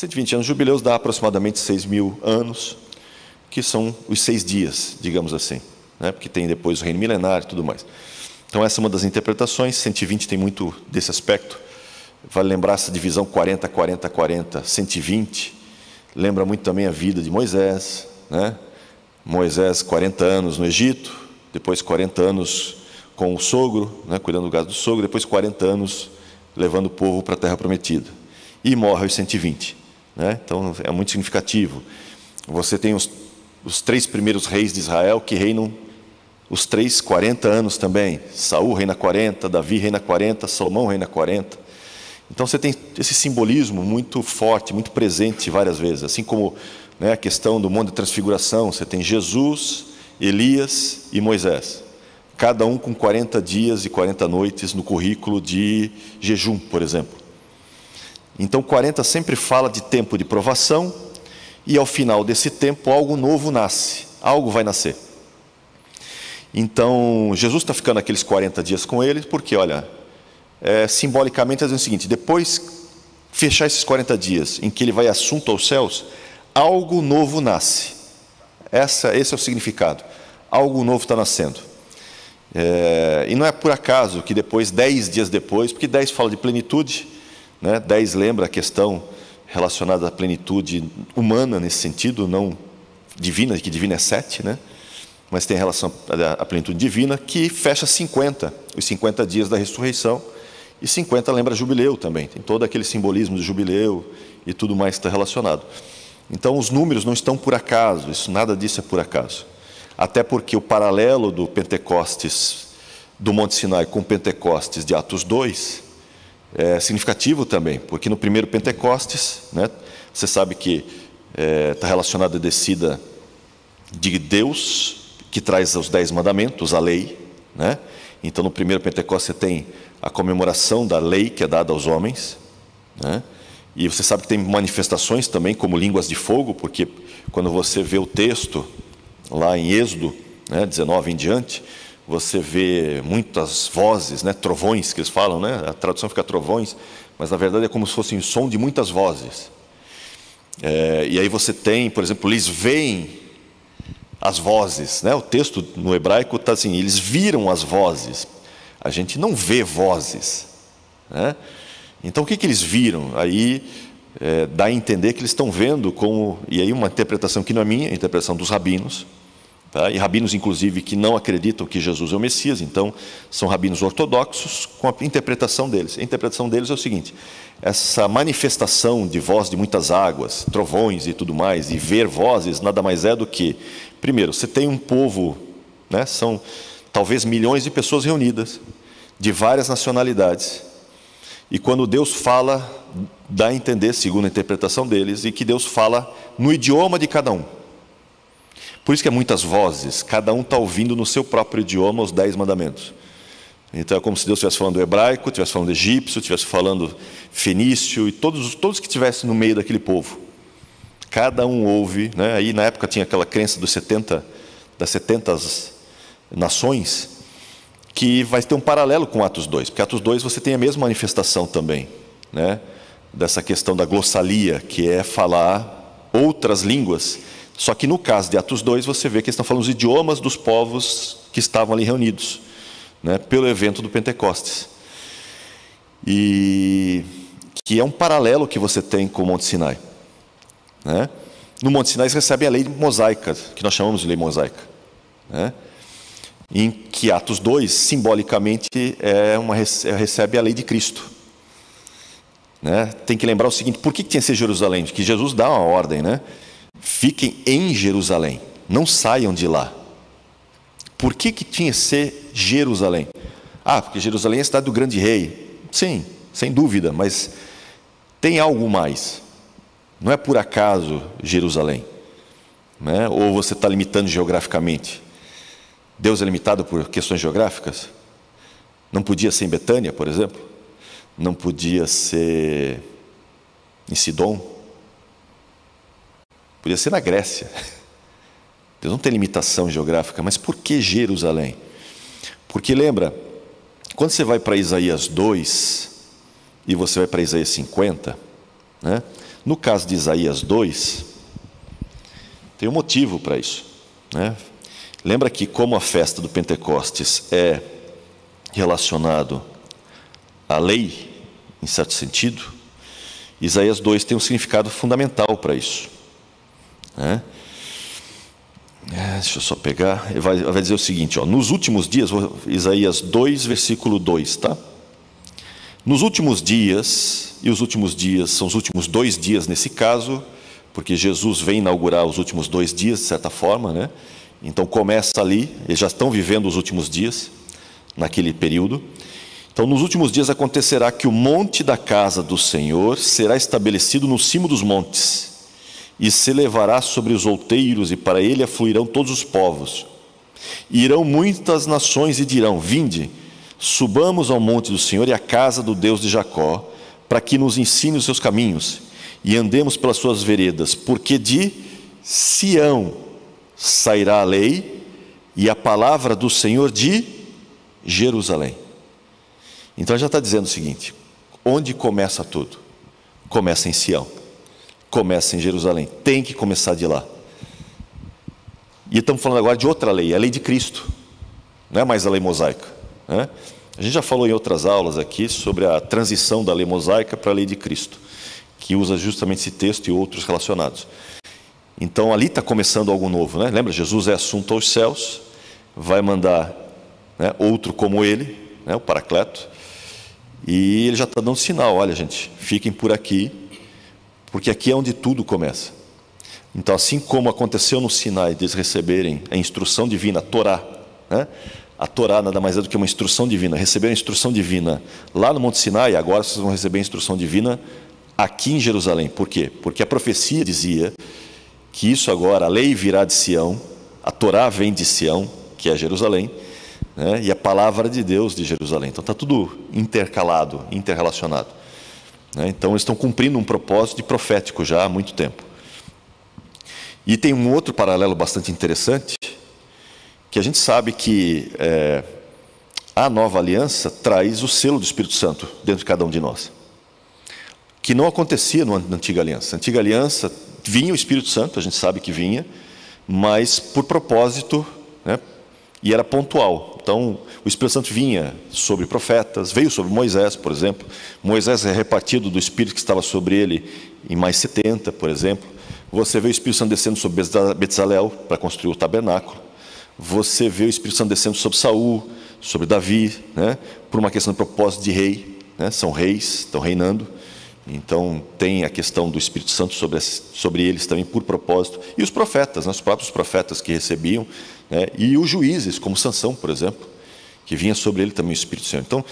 120 anos, jubileus dá aproximadamente 6.000 anos, que são os 6 dias, digamos assim, né? Porque tem depois o reino milenário e tudo mais. Então essa é uma das interpretações. 120 tem muito desse aspecto. Vale lembrar essa divisão 40, 40, 40, 120. Lembra muito também a vida de Moisés, né? Moisés, 40 anos no Egito, depois 40 anos com o sogro, né? Cuidando do gado do sogro, depois 40 anos levando o povo para a terra prometida. E morre aos 120. Né? Então é muito significativo. Você tem os 3 primeiros reis de Israel que reinam os 40 anos também. Saul reina 40, Davi reina 40, Salomão reina 40. Então você tem esse simbolismo muito forte, muito presente várias vezes. Assim como, né, a questão do Monte da Transfiguração, você tem Jesus, Elias e Moisés. Cada um com 40 dias e 40 noites no currículo de jejum, por exemplo. Então 40 sempre fala de tempo de provação, e ao final desse tempo algo novo nasce, algo vai nascer. Então Jesus está ficando aqueles 40 dias com eles, porque olha, simbolicamente está dizendo o seguinte: depois fechar esses 40 dias em que ele vai assunto aos céus, algo novo nasce. Esse é o significado, algo novo está nascendo. E não é por acaso que depois, 10 dias depois, porque 10 fala de plenitude, né? 10 lembra a questão relacionada à plenitude humana nesse sentido, não divina, que divina é 7, né? Mas tem relação à plenitude divina, que fecha 50, os 50 dias da ressurreição, e 50 lembra jubileu também, tem todo aquele simbolismo do jubileu e tudo mais que está relacionado. Então os números não estão por acaso, nada disso é por acaso. Até porque o paralelo do Pentecostes do Monte Sinai com o Pentecostes de Atos 2 é significativo também, porque no primeiro Pentecostes, né, você sabe que está relacionado à descida de Deus, que traz os 10 mandamentos, a lei, né? Então no primeiro Pentecostes você tem a comemoração da lei que é dada aos homens, né? E você sabe que tem manifestações também, como línguas de fogo, porque quando você vê o texto lá em Êxodo, né, 19 em diante, você vê muitas vozes, né, trovões que eles falam, né? A tradução fica trovões, mas na verdade é como se fosse um som de muitas vozes. E aí você tem, por exemplo, eles veem as vozes, né? O texto no hebraico está assim: eles viram as vozes. A gente não vê vozes, né? Então o que eles viram? Aí dá a entender que eles estão vendo como... E aí uma interpretação que não é minha, a interpretação dos rabinos, tá? E rabinos inclusive que não acreditam que Jesus é o Messias, então são rabinos ortodoxos com a interpretação deles. A interpretação deles é o seguinte: essa manifestação de voz de muitas águas, trovões e tudo mais, e ver vozes, nada mais é do que, primeiro, você tem um povo, né? São talvez milhões de pessoas reunidas, de várias nacionalidades, e quando Deus fala, dá a entender, segundo a interpretação deles, e que Deus fala no idioma de cada um. Por isso que é muitas vozes, cada um está ouvindo no seu próprio idioma os 10 mandamentos. Então é como se Deus estivesse falando hebraico, estivesse falando egípcio, estivesse falando fenício, e todos que estivessem no meio daquele povo. Cada um ouve, né? Aí na época tinha aquela crença das 70 nações, que vai ter um paralelo com Atos 2, porque Atos 2 você tem a mesma manifestação também, né? Dessa questão da glossalia, que é falar outras línguas, só que no caso de Atos 2 você vê que eles estão falando os idiomas dos povos que estavam ali reunidos, né? Pelo evento do Pentecostes. E que é um paralelo que você tem com o Monte Sinai, né? No Monte Sinai eles recebem a lei mosaica, que nós chamamos de lei mosaica, né? Em que Atos 2, simbolicamente, recebe a lei de Cristo, né? Tem que lembrar o seguinte: por que tinha que ser Jerusalém? Porque Jesus dá uma ordem, né? Fiquem em Jerusalém, não saiam de lá. Por que tinha que ser Jerusalém? Porque Jerusalém é a cidade do grande rei. Sim, sem dúvida, mas tem algo mais. Não é por acaso Jerusalém, né? Ou você está limitando geograficamente? Deus é limitado por questões geográficas? Não podia ser em Betânia, por exemplo? Não podia ser em Sidom? Podia ser na Grécia. Deus não tem limitação geográfica, mas por que Jerusalém? Porque lembra, quando você vai para Isaías 2 e você vai para Isaías 50, né? No caso de Isaías 2, tem um motivo para isso, né? Lembra que como a festa do Pentecostes é relacionado à lei, em certo sentido, Isaías 2 tem um significado fundamental para isso, né? Deixa eu só pegar, vai dizer o seguinte, ó, nos últimos dias, Isaías 2, versículo 2, tá? Nos últimos dias, e os últimos dias são os últimos 2 dias nesse caso, porque Jesus vem inaugurar os últimos 2 dias, de certa forma, né? Então começa ali, eles já estão vivendo os últimos dias, naquele período. Então, nos últimos dias acontecerá que o monte da casa do Senhor será estabelecido no cimo dos montes, e se elevará sobre os outeiros, e para ele afluirão todos os povos. E irão muitas nações e dirão: vinde, subamos ao monte do Senhor e à casa do Deus de Jacó, para que nos ensine os seus caminhos, e andemos pelas suas veredas, porque de Sião sairá a lei, e a palavra do Senhor de Jerusalém. Então já está dizendo o seguinte: onde começa tudo? Começa em Sião, começa em Jerusalém, tem que começar de lá. E estamos falando agora de outra lei, a lei de Cristo, não é mais a lei mosaica, né? A gente já falou em outras aulas aqui sobre a transição da lei mosaica para a lei de Cristo, que usa justamente esse texto e outros relacionados. Então ali está começando algo novo, né? Lembra, Jesus é assunto aos céus, vai mandar, né, outro como ele, né, o Paracleto, e ele já está dando sinal: olha, gente, fiquem por aqui, porque aqui é onde tudo começa. Então, assim como aconteceu no Sinai, de eles receberem a instrução divina, a Torá, né? A Torá nada mais é do que uma instrução divina. Receberam a instrução divina lá no Monte Sinai, agora vocês vão receber a instrução divina aqui em Jerusalém. Por quê? Porque a profecia dizia que isso agora, a lei virá de Sião, a Torá vem de Sião, que é Jerusalém, né? E a palavra de Deus de Jerusalém. Então está tudo intercalado, interrelacionado, né? Então eles estão cumprindo um propósito profético já há muito tempo. E tem um outro paralelo bastante interessante, que a gente sabe que a nova aliança traz o selo do Espírito Santo dentro de cada um de nós, que não acontecia na antiga aliança. Na antiga aliança vinha o Espírito Santo, a gente sabe que vinha, mas por propósito, né? E era pontual. Então o Espírito Santo vinha sobre profetas, veio sobre Moisés, por exemplo. Moisés é repartido do Espírito que estava sobre ele em mais 70, por exemplo. Você vê o Espírito Santo descendo sobre Bezalel para construir o tabernáculo. Você vê o Espírito Santo descendo sobre Saul, sobre Davi, né? Por uma questão de propósito de rei, né? São reis, estão reinando. Então tem a questão do Espírito Santo sobre eles também por propósito. E os profetas, né? Os próprios profetas que recebiam, né? E os juízes, como Sansão, por exemplo, que vinha sobre ele também o Espírito Santo. Então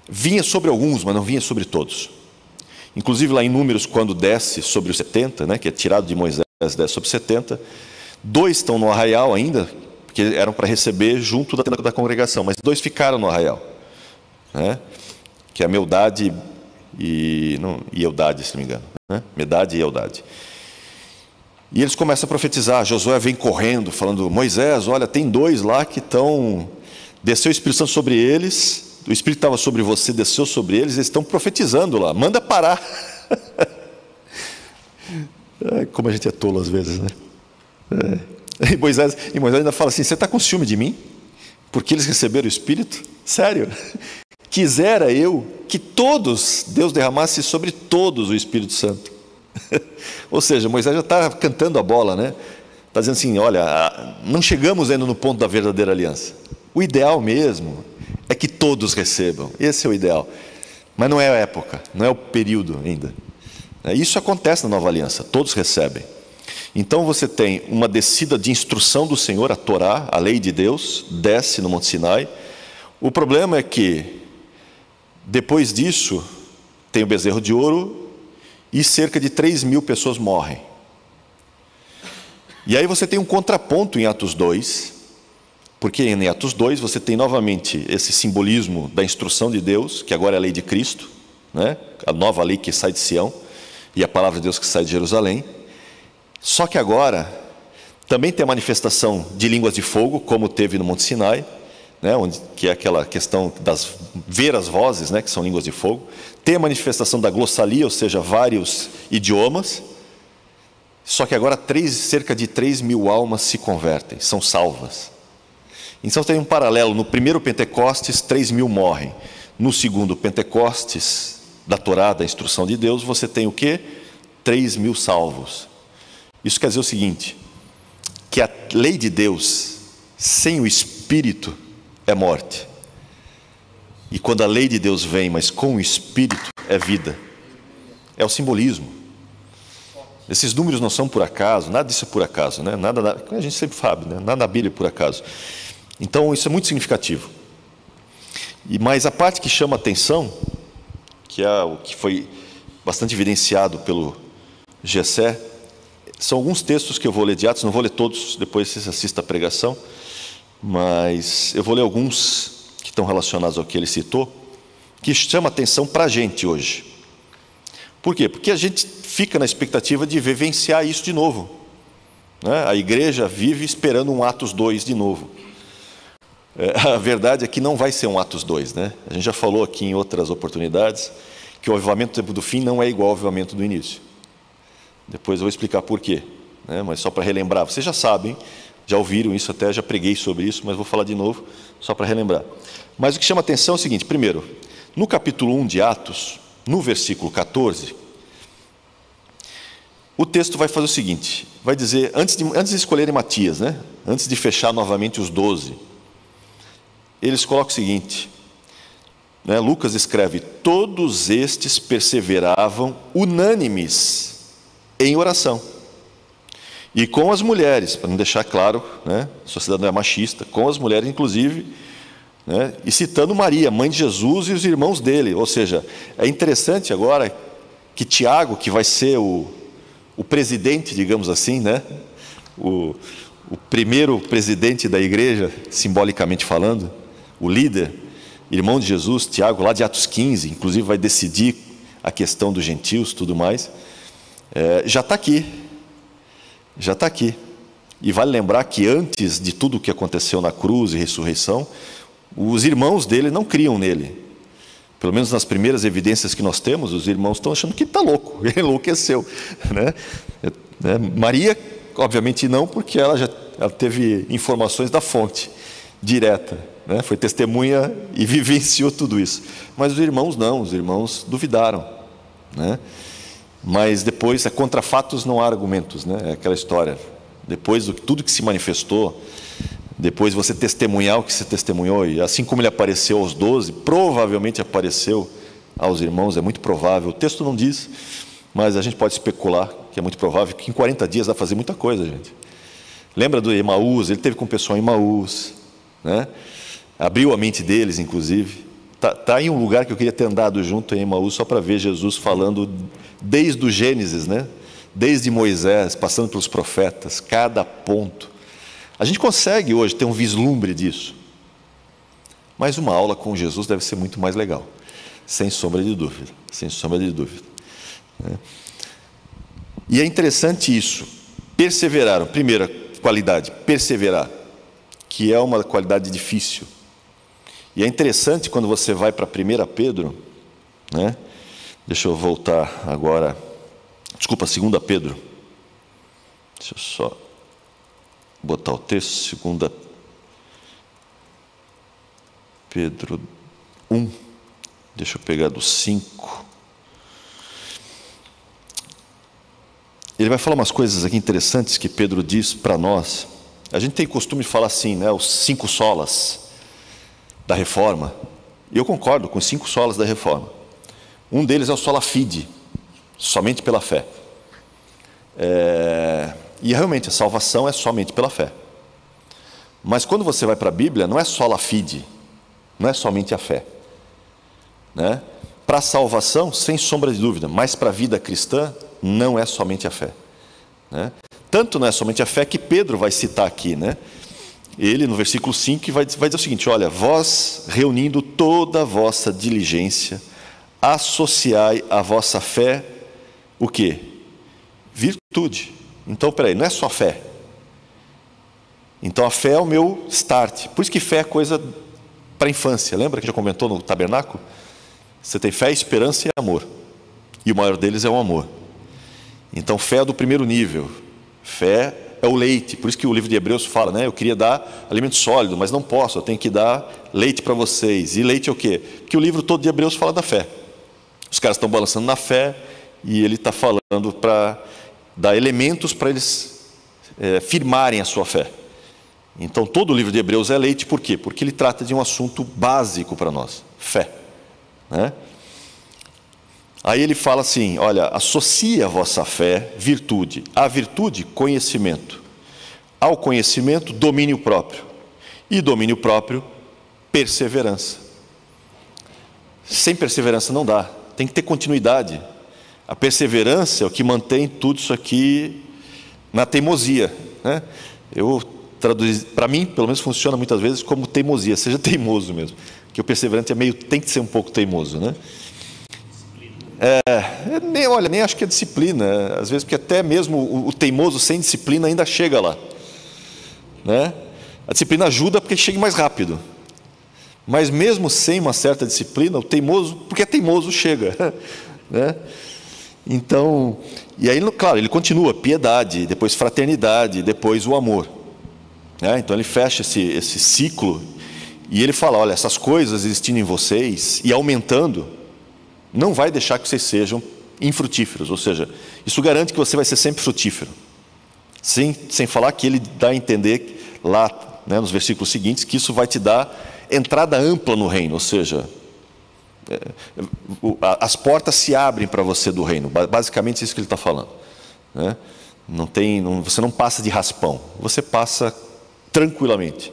vinha sobre alguns, mas não vinha sobre todos. Inclusive lá em Números, quando desce sobre os 70, né? Que é tirado de Moisés, desce sobre 70, 2 estão no arraial ainda, que eram para receber junto da congregação, mas 2 ficaram no arraial, né? Que é a Meldade e Eldade, se não me engano, né? Medade e Eldade. E eles começam a profetizar. Josué vem correndo, falando: Moisés, olha, tem 2 lá que estão... Desceu o Espírito Santo sobre eles, o Espírito estava sobre você, desceu sobre eles, eles estão profetizando lá, manda parar. Como a gente é tolo às vezes, né? E Moisés ainda fala assim: você está com ciúme de mim? Porque eles receberam o Espírito? Sério? Quisera eu que todos, Deus derramasse sobre todos o Espírito Santo. Ou seja, Moisés já está cantando a bola, né? Está dizendo assim: olha, não chegamos ainda no ponto da verdadeira aliança. O ideal mesmo é que todos recebam. Esse é o ideal. Mas não é a época, não é o período ainda. Isso acontece na nova aliança, todos recebem. Então você tem uma descida de instrução do Senhor, a Torá, a lei de Deus, desce no Monte Sinai. O problema é que, depois disso, tem o bezerro de ouro e cerca de 3.000 pessoas morrem. E aí você tem um contraponto em Atos 2, porque em Atos 2 você tem novamente esse simbolismo da instrução de Deus, que agora é a lei de Cristo, né? A nova lei que sai de Sião, e a palavra de Deus que sai de Jerusalém. Só que agora também tem a manifestação de línguas de fogo, como teve no Monte Sinai, né, que é aquela questão das ver as vozes, né, que são línguas de fogo. Tem a manifestação da glossalia, ou seja, vários idiomas. Só que agora cerca de 3.000 almas se convertem, são salvas. Então tem um paralelo: no primeiro Pentecostes, 3.000 morrem. No segundo Pentecostes, da Torá, da instrução de Deus, você tem o quê? 3.000 salvos. Isso quer dizer o seguinte, que a lei de Deus, sem o Espírito, é morte. E quando a lei de Deus vem, mas com o Espírito, é vida. É o simbolismo. Esses números não são por acaso, nada disso é por acaso, né? Nada, a gente sempre sabe, né? Nada na Bíblia é por acaso. Então isso é muito significativo. Mas a parte que chama atenção, que é o que foi bastante evidenciado pelo Gessé, são alguns textos que eu vou ler de Atos, não vou ler todos, depois você assista a pregação, mas eu vou ler alguns que estão relacionados ao que ele citou, que chama atenção para a gente hoje. Por quê? Porque a gente fica na expectativa de vivenciar isso de novo, né? A igreja vive esperando um Atos 2 de novo. A verdade é que não vai ser um Atos 2, né? A gente já falou aqui em outras oportunidades que o avivamento do tempo do fim não é igual ao avivamento do início. Depois eu vou explicar por quê, né? Mas só para relembrar, vocês já sabem, já ouviram isso até, já preguei sobre isso, mas vou falar de novo, só para relembrar. Mas o que chama atenção é o seguinte: primeiro, no capítulo 1 de Atos, no versículo 14, o texto vai fazer o seguinte, vai dizer, antes de escolherem Matias, né? Antes de fechar novamente os 12, eles colocam o seguinte, né? Lucas escreve: todos estes perseveravam unânimes em oração, e com as mulheres, para não deixar claro, né? A sociedade não é machista, com as mulheres inclusive, né? E citando Maria, mãe de Jesus, e os irmãos dele. Ou seja, é interessante agora que Tiago, que vai ser o presidente, digamos assim, né? O primeiro presidente da igreja, simbolicamente falando, o líder, irmão de Jesus, Tiago, lá de Atos 15, inclusive vai decidir a questão dos gentios, tudo mais, já está aqui, e vale lembrar que antes de tudo o que aconteceu na cruz e ressurreição, os irmãos dele não criam nele. Pelo menos nas primeiras evidências que nós temos, os irmãos estão achando que está louco, ele enlouqueceu, né? Maria, obviamente não, porque ela teve informações da fonte direta, né? Foi testemunha e vivenciou tudo isso. Mas os irmãos não, os irmãos duvidaram, né? Mas depois, contra fatos não há argumentos, né? É aquela história. Depois de tudo que se manifestou, depois você testemunhar o que você testemunhou, e assim como ele apareceu aos 12, provavelmente apareceu aos irmãos, é muito provável. O texto não diz, mas a gente pode especular que é muito provável, que em 40 dias vai fazer muita coisa, gente. Lembra do Emaús? Ele teve com o pessoal em Emaús, né? Abriu a mente deles, inclusive. Tá em um lugar que eu queria ter andado junto em Emaús, só para ver Jesus falando desde o Gênesis, né? Desde Moisés, passando pelos profetas, cada ponto. A gente consegue hoje ter um vislumbre disso, mas uma aula com Jesus deve ser muito mais legal, sem sombra de dúvida, sem sombra de dúvida, né? E é interessante isso, perseveraram. Primeira qualidade, perseverar, que é uma qualidade difícil. E é interessante quando você vai para 1 Pedro, né? Deixa eu voltar agora, desculpa, 2 Pedro, deixa eu só botar o texto, 2 Pedro 1, deixa eu pegar do 5. Ele vai falar umas coisas aqui interessantes que Pedro diz para nós. A gente tem costume de falar assim, né? Os 5 solas da Reforma. E eu concordo com os 5 solas da Reforma. Um deles é o sola fide, somente pela fé. E realmente a salvação é somente pela fé. Mas quando você vai para a Bíblia, não é sola fide, não é somente a fé, né? Para a salvação, sem sombra de dúvida, mas para a vida cristã, não é somente a fé, né? Tanto não é somente a fé que Pedro vai citar aqui, né? Ele, no versículo 5, vai dizer o seguinte: olha, vós, reunindo toda a vossa diligência, associai a vossa fé, o quê? Virtude. Então, peraí, não é só fé. Então a fé é o meu start. Por isso que fé é coisa para a infância. Lembra que já comentou no tabernáculo? Você tem fé, esperança e amor. E o maior deles é o amor. Então, fé é do primeiro nível. Fé é o leite. Por isso que o livro de Hebreus fala, né? Eu queria dar alimento sólido, mas não posso. Eu tenho que dar leite para vocês. E leite é o quê? Porque o livro todo de Hebreus fala da fé. Os caras estão balançando na fé e ele está falando para dar elementos para eles firmarem a sua fé. Então, todo o livro de Hebreus é leite. Por quê? Porque ele trata de um assunto básico para nós. Fé. Né? Aí ele fala assim, olha, associa a vossa fé virtude, à virtude conhecimento, ao conhecimento domínio próprio, e domínio próprio perseverança. Sem perseverança não dá, tem que ter continuidade. A perseverança é o que mantém tudo isso aqui na teimosia, né? Eu traduzi, para mim, pelo menos funciona muitas vezes como teimosia, seja teimoso mesmo, que o perseverante tem que ser um pouco teimoso, né? Nem acho que é disciplina, às vezes, porque até mesmo o teimoso sem disciplina ainda chega lá, né? A disciplina ajuda porque chega mais rápido, mas mesmo sem uma certa disciplina, o teimoso, porque é teimoso, chega, né? Então, e aí, claro, ele continua, piedade, depois fraternidade, depois o amor, né? Então ele fecha esse ciclo, e ele fala, olha, essas coisas existindo em vocês e aumentando, não vai deixar que vocês sejam infrutíferos, ou seja, isso garante que você vai ser sempre frutífero, sem falar que ele dá a entender lá, né, nos versículos seguintes, que isso vai te dar entrada ampla no reino, ou seja, as portas se abrem para você do reino, basicamente isso que ele está falando, né? Você não passa de raspão, você passa tranquilamente,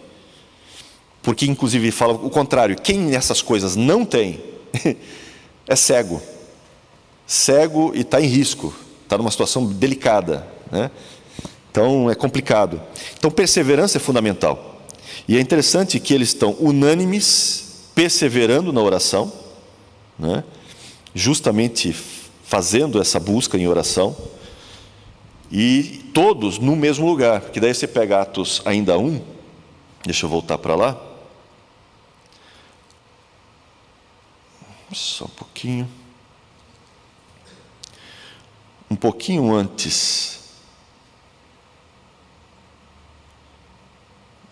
porque inclusive fala o contrário, quem nessas coisas não tem, é cego e está em risco, está numa situação delicada, né? Então é complicado. Então perseverança é fundamental, e é interessante que eles estão unânimes, perseverando na oração, né? Justamente fazendo essa busca em oração, e todos no mesmo lugar, porque daí você pega Atos ainda 1, deixa eu voltar para lá, só um pouquinho antes,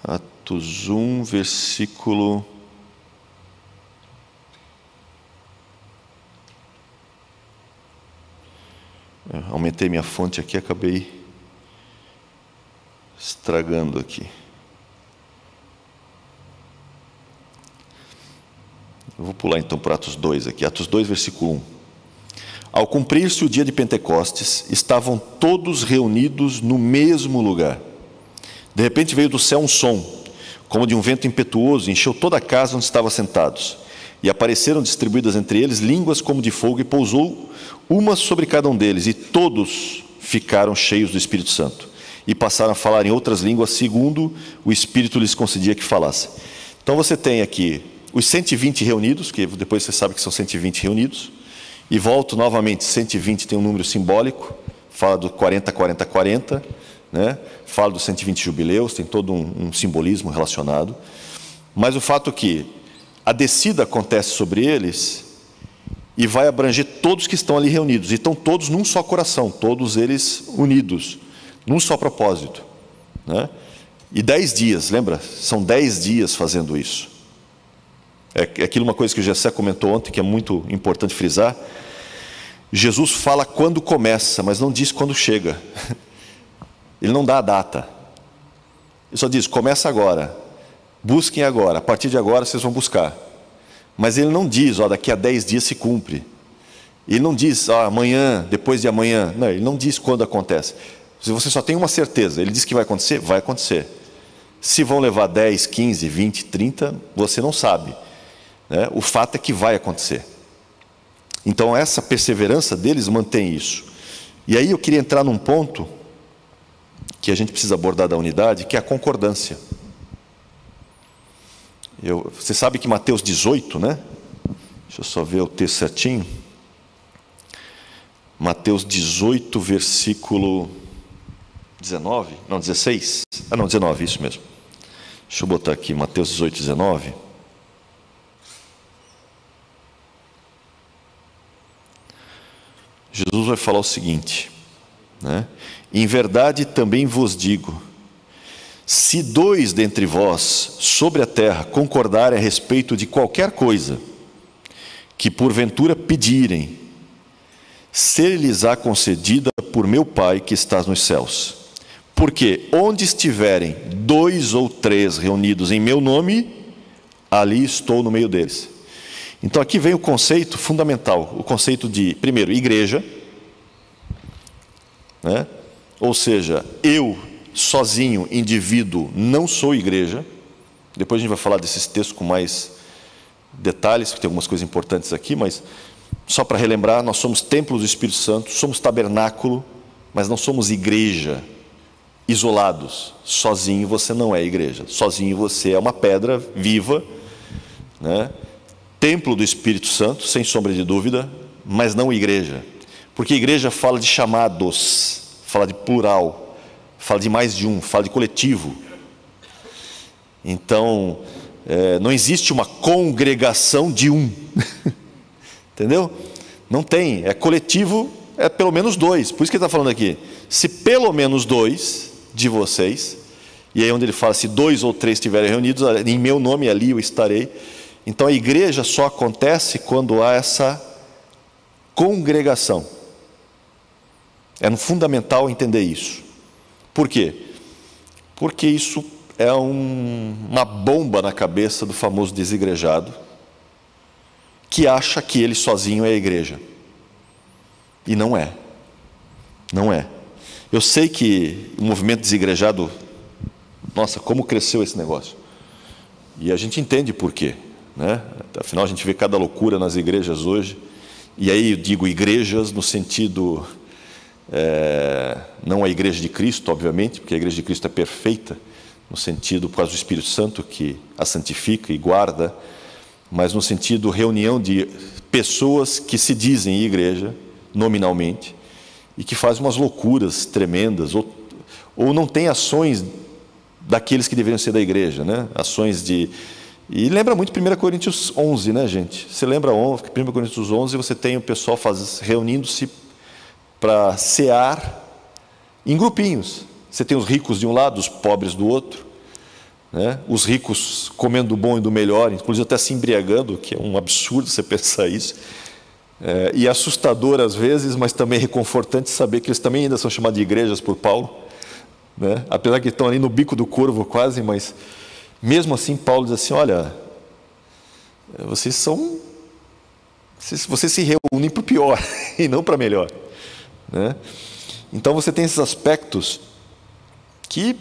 Atos 1, versículo... aumentei minha fonte aqui, acabei estragando aqui. Eu vou pular então para Atos 2 aqui, Atos 2, versículo 1. Ao cumprir-se o dia de Pentecostes, estavam todos reunidos no mesmo lugar. De repente veio do céu um som, como de um vento impetuoso, encheu toda a casa onde estavam sentados. E apareceram distribuídas entre eles línguas como de fogo, e pousou uma sobre cada um deles, e todos ficaram cheios do Espírito Santo, e passaram a falar em outras línguas, segundo o Espírito lhes concedia que falassem. Então você tem aqui os 120 reunidos, que depois você sabe que são 120 reunidos, e volto novamente, 120 tem um número simbólico, fala do 40, 40, 40, né? Fala dos 120 jubileus, tem todo um simbolismo relacionado, mas o fato é que a descida acontece sobre eles e vai abranger todos que estão ali reunidos, e estão todos num só coração, todos eles unidos, num só propósito, né? E 10 dias, lembra? São 10 dias fazendo isso. É aquilo, uma coisa que o Gessé comentou ontem, que é muito importante frisar. Jesus fala quando começa, mas não diz quando chega. Ele não dá a data. Ele só diz, começa agora, busquem agora, a partir de agora vocês vão buscar. Mas ele não diz, daqui a 10 dias se cumpre. Ele não diz, amanhã, depois de amanhã. Não, ele não diz quando acontece. Se você só tem uma certeza, ele diz que vai acontecer, vai acontecer. Se vão levar 10, 15, 20, 30, você não sabe, né? O fato é que vai acontecer. Então essa perseverança deles mantém isso. E aí eu queria entrar num ponto que a gente precisa abordar da unidade, que é a concordância. Você sabe que Mateus 18, né? Deixa eu só ver o texto certinho. Mateus 18, versículo 19, não, 16. Não, 19, isso mesmo. Deixa eu botar aqui, Mateus 18, 19. Jesus vai falar o seguinte, né? Em verdade também vos digo, se 2 dentre vós sobre a terra concordarem a respeito de qualquer coisa que porventura pedirem, ser-lhes-á concedida por meu Pai que estás nos céus. Porque onde estiverem 2 ou 3 reunidos em meu nome, ali estou no meio deles. Então aqui vem o conceito fundamental, o conceito de, primeiro, igreja, né? Ou seja, eu, sozinho, indivíduo, não sou igreja. Depois a gente vai falar desses textos com mais detalhes, porque tem algumas coisas importantes aqui, mas só para relembrar, nós somos templo do Espírito Santo, somos tabernáculo, mas não somos igreja, isolados. Sozinho você não é igreja, sozinho você é uma pedra viva, né? Templo do Espírito Santo, sem sombra de dúvida, mas não igreja. Porque igreja fala de chamados, fala de plural, fala de mais de um, fala de coletivo. Então, não existe uma congregação de um. Entendeu? Não tem, é coletivo, é pelo menos 2. Por isso que ele está falando aqui. Se pelo menos 2 de vocês, e aí onde ele fala, se 2 ou 3 estiverem reunidos, em meu nome ali eu estarei. Então a igreja só acontece quando há essa congregação. É fundamental entender isso. Por quê? Porque isso é uma bomba na cabeça do famoso desigrejado, que acha que ele sozinho é a igreja. E não é. Não é. Eu sei que o movimento desigrejado, nossa, como cresceu esse negócio. E a gente entende por quê, né? Afinal, a gente vê cada loucura nas igrejas hoje. E aí eu digo igrejas no sentido, não a igreja de Cristo, obviamente, porque a igreja de Cristo é perfeita, no sentido por causa do Espírito Santo que a santifica e guarda, mas no sentido reunião de pessoas que se dizem igreja, nominalmente, e que fazem umas loucuras tremendas, ou não tem ações daqueles que deveriam ser da igreja, né? Ações de... E lembra muito 1 Coríntios 11, né, gente? Você lembra 1 Coríntios 11, você tem o pessoal reunindo-se para cear em grupinhos. Você tem os ricos de um lado, os pobres do outro, né? Os ricos comendo do bom e do melhor, inclusive até se embriagando, que é um absurdo você pensar isso. E assustador às vezes, mas também reconfortante saber que eles também ainda são chamados de igrejas por Paulo, né? Apesar que estão ali no bico do corvo quase, mas mesmo assim Paulo diz assim, olha, vocês se reúnem para o pior e não para melhor, né? Então você tem esses aspectos que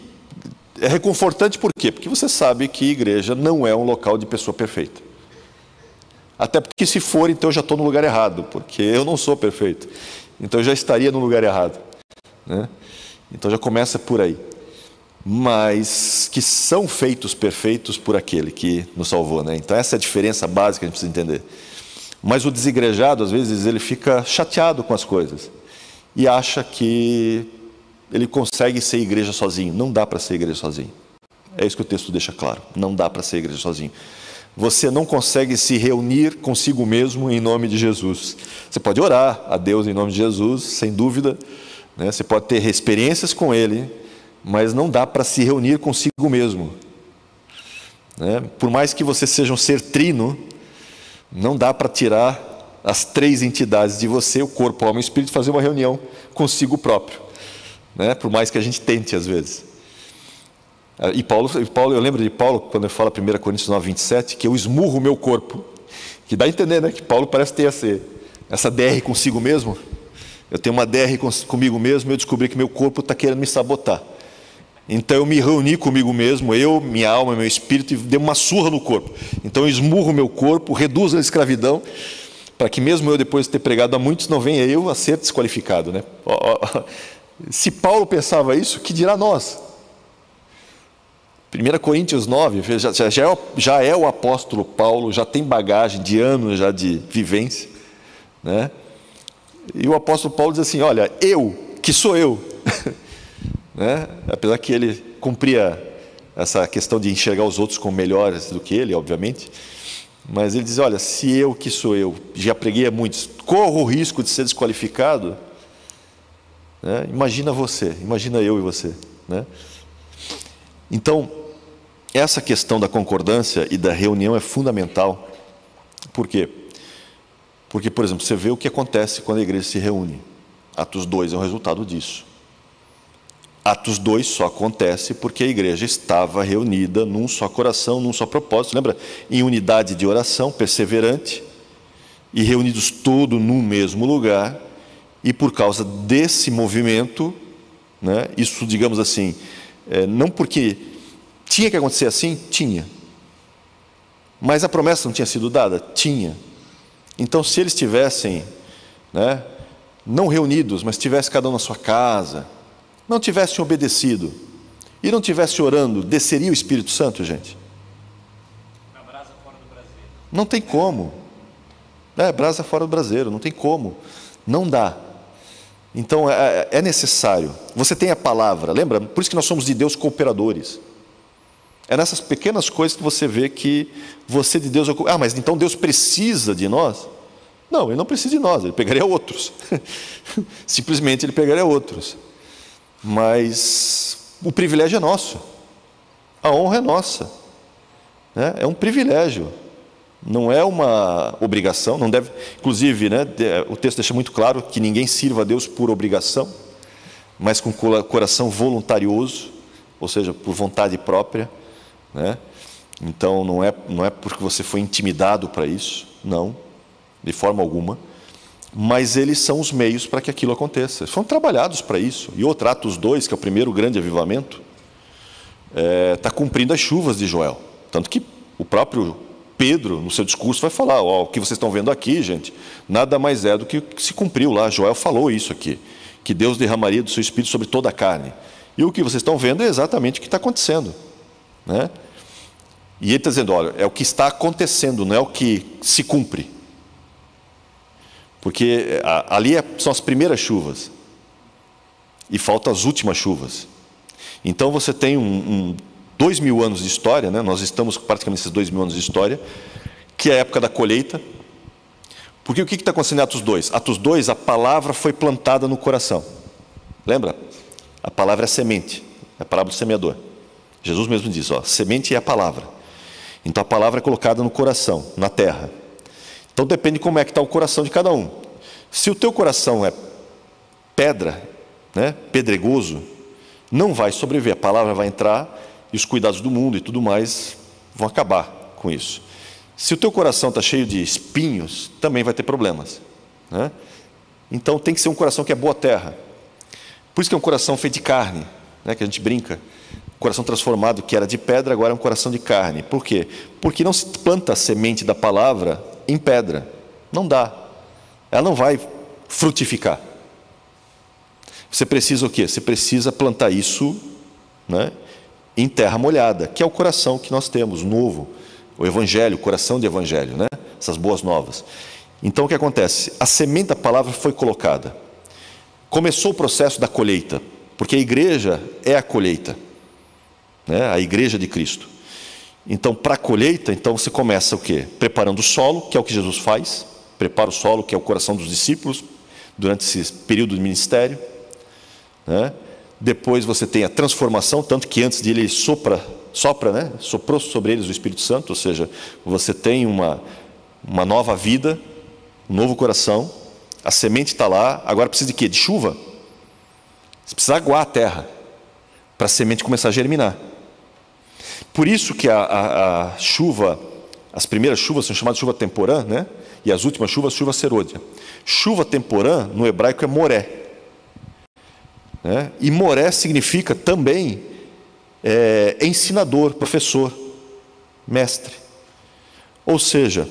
é reconfortante. Por quê? Porque você sabe que igreja não é um local de pessoa perfeita. Até porque se for, então eu já estou no lugar errado, porque eu não sou perfeito. Então eu já estaria no lugar errado, né? Então já começa por aí. Mas que são feitos perfeitos por aquele que nos salvou, né? Então essa é a diferença básica que a gente precisa entender. Mas o desigrejado, às vezes, ele fica chateado com as coisas e acha que ele consegue ser igreja sozinho. Não dá para ser igreja sozinho. É isso que o texto deixa claro. Não dá para ser igreja sozinho. Você não consegue se reunir consigo mesmo em nome de Jesus. Você pode orar a Deus em nome de Jesus, sem dúvida, né? Você pode ter experiências com Ele, mas não dá para se reunir consigo mesmo, né? Por mais que você seja um ser trino, não dá para tirar as 3 entidades de você, o corpo, a alma e o espírito, e fazer uma reunião consigo próprio, né? Por mais que a gente tente às vezes. E Paulo, eu lembro de Paulo, quando ele fala 1 Coríntios 9, 27, que eu esmurro o meu corpo, que dá a entender, né? Que Paulo parece ter essa DR consigo mesmo. Eu tenho uma DR comigo mesmo e eu descobri que meu corpo está querendo me sabotar. Então eu me reuni comigo mesmo, eu, minha alma, meu espírito, e dei uma surra no corpo. Então eu esmurro o meu corpo, reduzo a escravidão, para que mesmo eu, depois de ter pregado a muitos, não venha eu a ser desqualificado, né? Se Paulo pensava isso, que dirá nós? 1 Coríntios 9, já é o apóstolo Paulo, já tem bagagem de anos já de vivência, né? E o apóstolo Paulo diz assim, olha, eu, que sou eu, né? Apesar que ele cumpria essa questão de enxergar os outros como melhores do que ele, obviamente, Mas ele diz, olha, se eu, que sou eu, já preguei a muitos, corro o risco de ser desqualificado, né? Imagina você, imagina eu e você, né? Então, essa questão da concordância e da reunião é fundamental. Por quê? Porque, por exemplo, você vê o que acontece quando a igreja se reúne. Atos 2 é um resultado disso. Atos 2 só acontece porque a igreja estava reunida num só coração, num só propósito. Lembra? Em unidade de oração, perseverante, e reunidos todos num mesmo lugar. E por causa desse movimento, né, isso, digamos assim, não porque tinha que acontecer assim, tinha. Mas a promessa não tinha sido dada? Tinha. Então, se eles tivessem, né, não reunidos, mas tivesse cada um na sua casa, não tivessem obedecido e não tivessem orando, desceria o Espírito Santo, gente? Na brasa fora do braseiro. Não tem como. Brasa fora do braseiro, não tem como. Não dá. Então, é necessário. Você tem a palavra, lembra? Por isso que nós somos de Deus cooperadores. É nessas pequenas coisas que você vê que você de Deus... mas então Deus precisa de nós? Não, Ele não precisa de nós, Ele pegaria outros. Simplesmente Ele pegaria outros. Mas o privilégio é nosso. A honra é nossa. Né? É um privilégio. Não é uma obrigação, não deve... Inclusive, né, o texto deixa muito claro que ninguém sirva a Deus por obrigação, mas com coração voluntarioso, ou seja, por vontade própria, né? Então, não é porque você foi intimidado para isso, não, de forma alguma, mas eles são os meios para que aquilo aconteça. Eles foram trabalhados para isso. E outro, Atos 2, que é o primeiro grande avivamento, está cumprindo as chuvas de Joel. Tanto que o próprio Pedro, no seu discurso, vai falar, o que vocês estão vendo aqui, gente, nada mais é do que se cumpriu lá. Joel falou isso aqui, que Deus derramaria do seu Espírito sobre toda a carne. E o que vocês estão vendo é exatamente o que está acontecendo, né? E ele está dizendo, olha, é o que está acontecendo, não é o que se cumpre. Porque ali são as primeiras chuvas, e faltam as últimas chuvas. Então você tem 2000 anos de história, né? Nós estamos praticamente nesses 2000 anos de história, que é a época da colheita. Porque o que está acontecendo em Atos 2? Atos 2, a palavra foi plantada no coração. Lembra? A palavra é semente, é a parábola do semeador. Jesus mesmo diz, semente é a palavra. Então a palavra é colocada no coração, na terra. Então depende de como é que está o coração de cada um. Se o teu coração é pedra, né, pedregoso, não vai sobreviver. A palavra vai entrar e os cuidados do mundo e tudo mais vão acabar com isso. Se o teu coração está cheio de espinhos, também vai ter problemas, né? Então tem que ser um coração que é boa terra. Por isso que é um coração feito de carne, né, que a gente brinca. O coração transformado, que era de pedra, agora é um coração de carne. Por quê? Porque não se planta a semente da palavra em pedra. Não dá. Ela não vai frutificar. Você precisa o quê? Você precisa plantar isso, né, em terra molhada, que é o coração que nós temos, novo. O Evangelho, o coração de Evangelho, né? Essas boas novas. Então o que acontece? A semente da palavra foi colocada. Começou o processo da colheita, porque a igreja é a colheita, né? A igreja de Cristo. Então, para a colheita, então você começa o quê? Preparando o solo, que é o que Jesus faz. Prepara o solo, que é o coração dos discípulos, durante esse período de ministério, né? Depois você tem a transformação, tanto que antes de ele sopra, né? Soprou sobre eles o Espírito Santo, ou seja, você tem uma nova vida, um novo coração, a semente está lá, agora precisa de quê? De chuva. Você precisa aguar a terra, para a semente começar a germinar. Por isso que a chuva, as primeiras chuvas são chamadas de chuva temporã, né? E as últimas chuvas, chuva serôdia. Chuva temporã, no hebraico, é moré, né? E moré significa também ensinador, professor, mestre. Ou seja,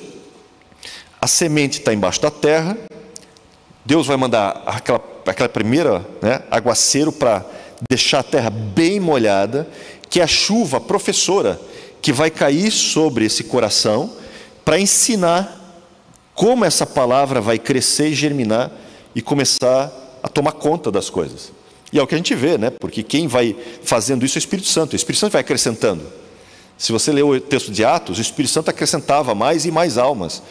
a semente está embaixo da terra, Deus vai mandar aquela primeira, né, aguaceiro para deixar a terra bem molhada, que é a chuva professora que vai cair sobre esse coração para ensinar como essa palavra vai crescer e germinar e começar a tomar conta das coisas. E é o que a gente vê, né? Porque quem vai fazendo isso é o Espírito Santo. O Espírito Santo vai acrescentando. Se você ler o texto de Atos, o Espírito Santo acrescentava mais e mais almas.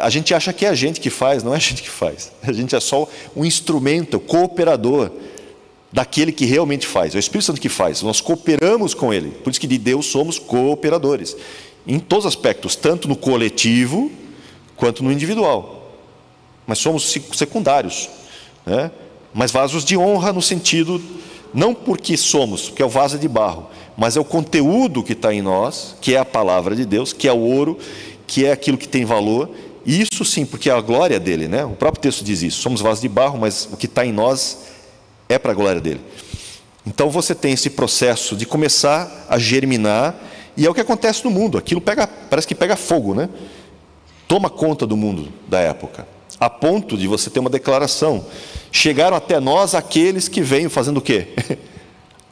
A gente acha que é a gente que faz, não é a gente que faz. A gente é só um instrumento, cooperador daquele que realmente faz. É o Espírito Santo que faz. Nós cooperamos com Ele. Por isso que de Deus somos cooperadores. Em todos os aspectos, tanto no coletivo quanto no individual. Mas somos secundários, né? Mas vasos de honra no sentido, não porque somos, porque é o vaso de barro, mas é o conteúdo que está em nós, que é a palavra de Deus, que é o ouro, que é aquilo que tem valor. Isso sim, porque é a glória dele, né? O próprio texto diz isso. Somos vasos de barro, mas o que está em nós é para a glória dele. Então você tem esse processo de começar a germinar, e é o que acontece no mundo. Aquilo parece que pega fogo, né? Toma conta do mundo da época, a ponto de você ter uma declaração: chegaram até nós aqueles que vêm fazendo o quê?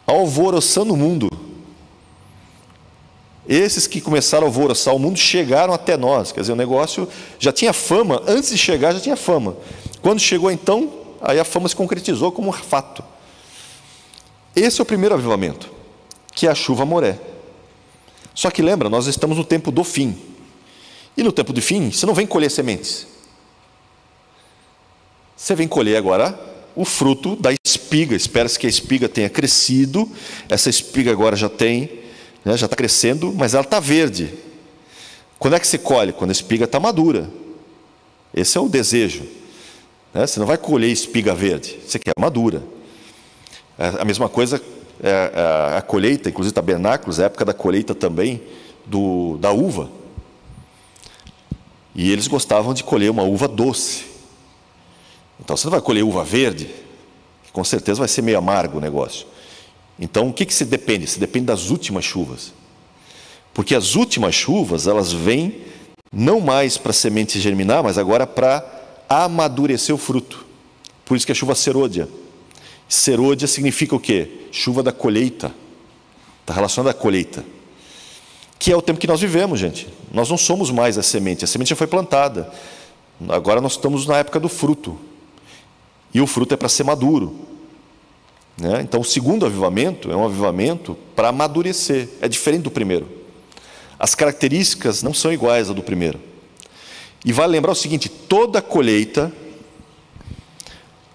Alvoroçando o mundo. Esses que começaram a alvoroçar o mundo chegaram até nós. Quer dizer, o negócio já tinha fama, antes de chegar já tinha fama. Quando chegou então, aí a fama se concretizou como um fato. Esse é o primeiro avivamento, que é a chuva Moré. Só que lembra, nós estamos no tempo do fim. E no tempo do fim, você não vem colher sementes. Você vem colher agora o fruto da espiga. Espera-se que a espiga tenha crescido. Essa espiga agora já tem, né, já está crescendo, mas ela está verde. Quando é que você colhe? Quando a espiga está madura. Esse é o desejo, né? Você não vai colher espiga verde, você quer madura. A mesma coisa, a colheita, inclusive tabernáculos, a época da colheita também da uva. E eles gostavam de colher uma uva doce. Então você não vai colher uva verde, que com certeza vai ser meio amargo o negócio. Então o que se depende? Se depende das últimas chuvas. Porque as últimas chuvas, elas vêm não mais para a semente germinar, mas agora para amadurecer o fruto. Por isso que é chuva serôdia. Serôdia significa o quê? Chuva da colheita. Está relacionada à colheita. Que é o tempo que nós vivemos, gente. Nós não somos mais a semente já foi plantada. Agora nós estamos na época do fruto. E o fruto é para ser maduro, né? Então o segundo avivamento é um avivamento para amadurecer. É diferente do primeiro. As características não são iguais ao do primeiro. E vale lembrar o seguinte: toda colheita,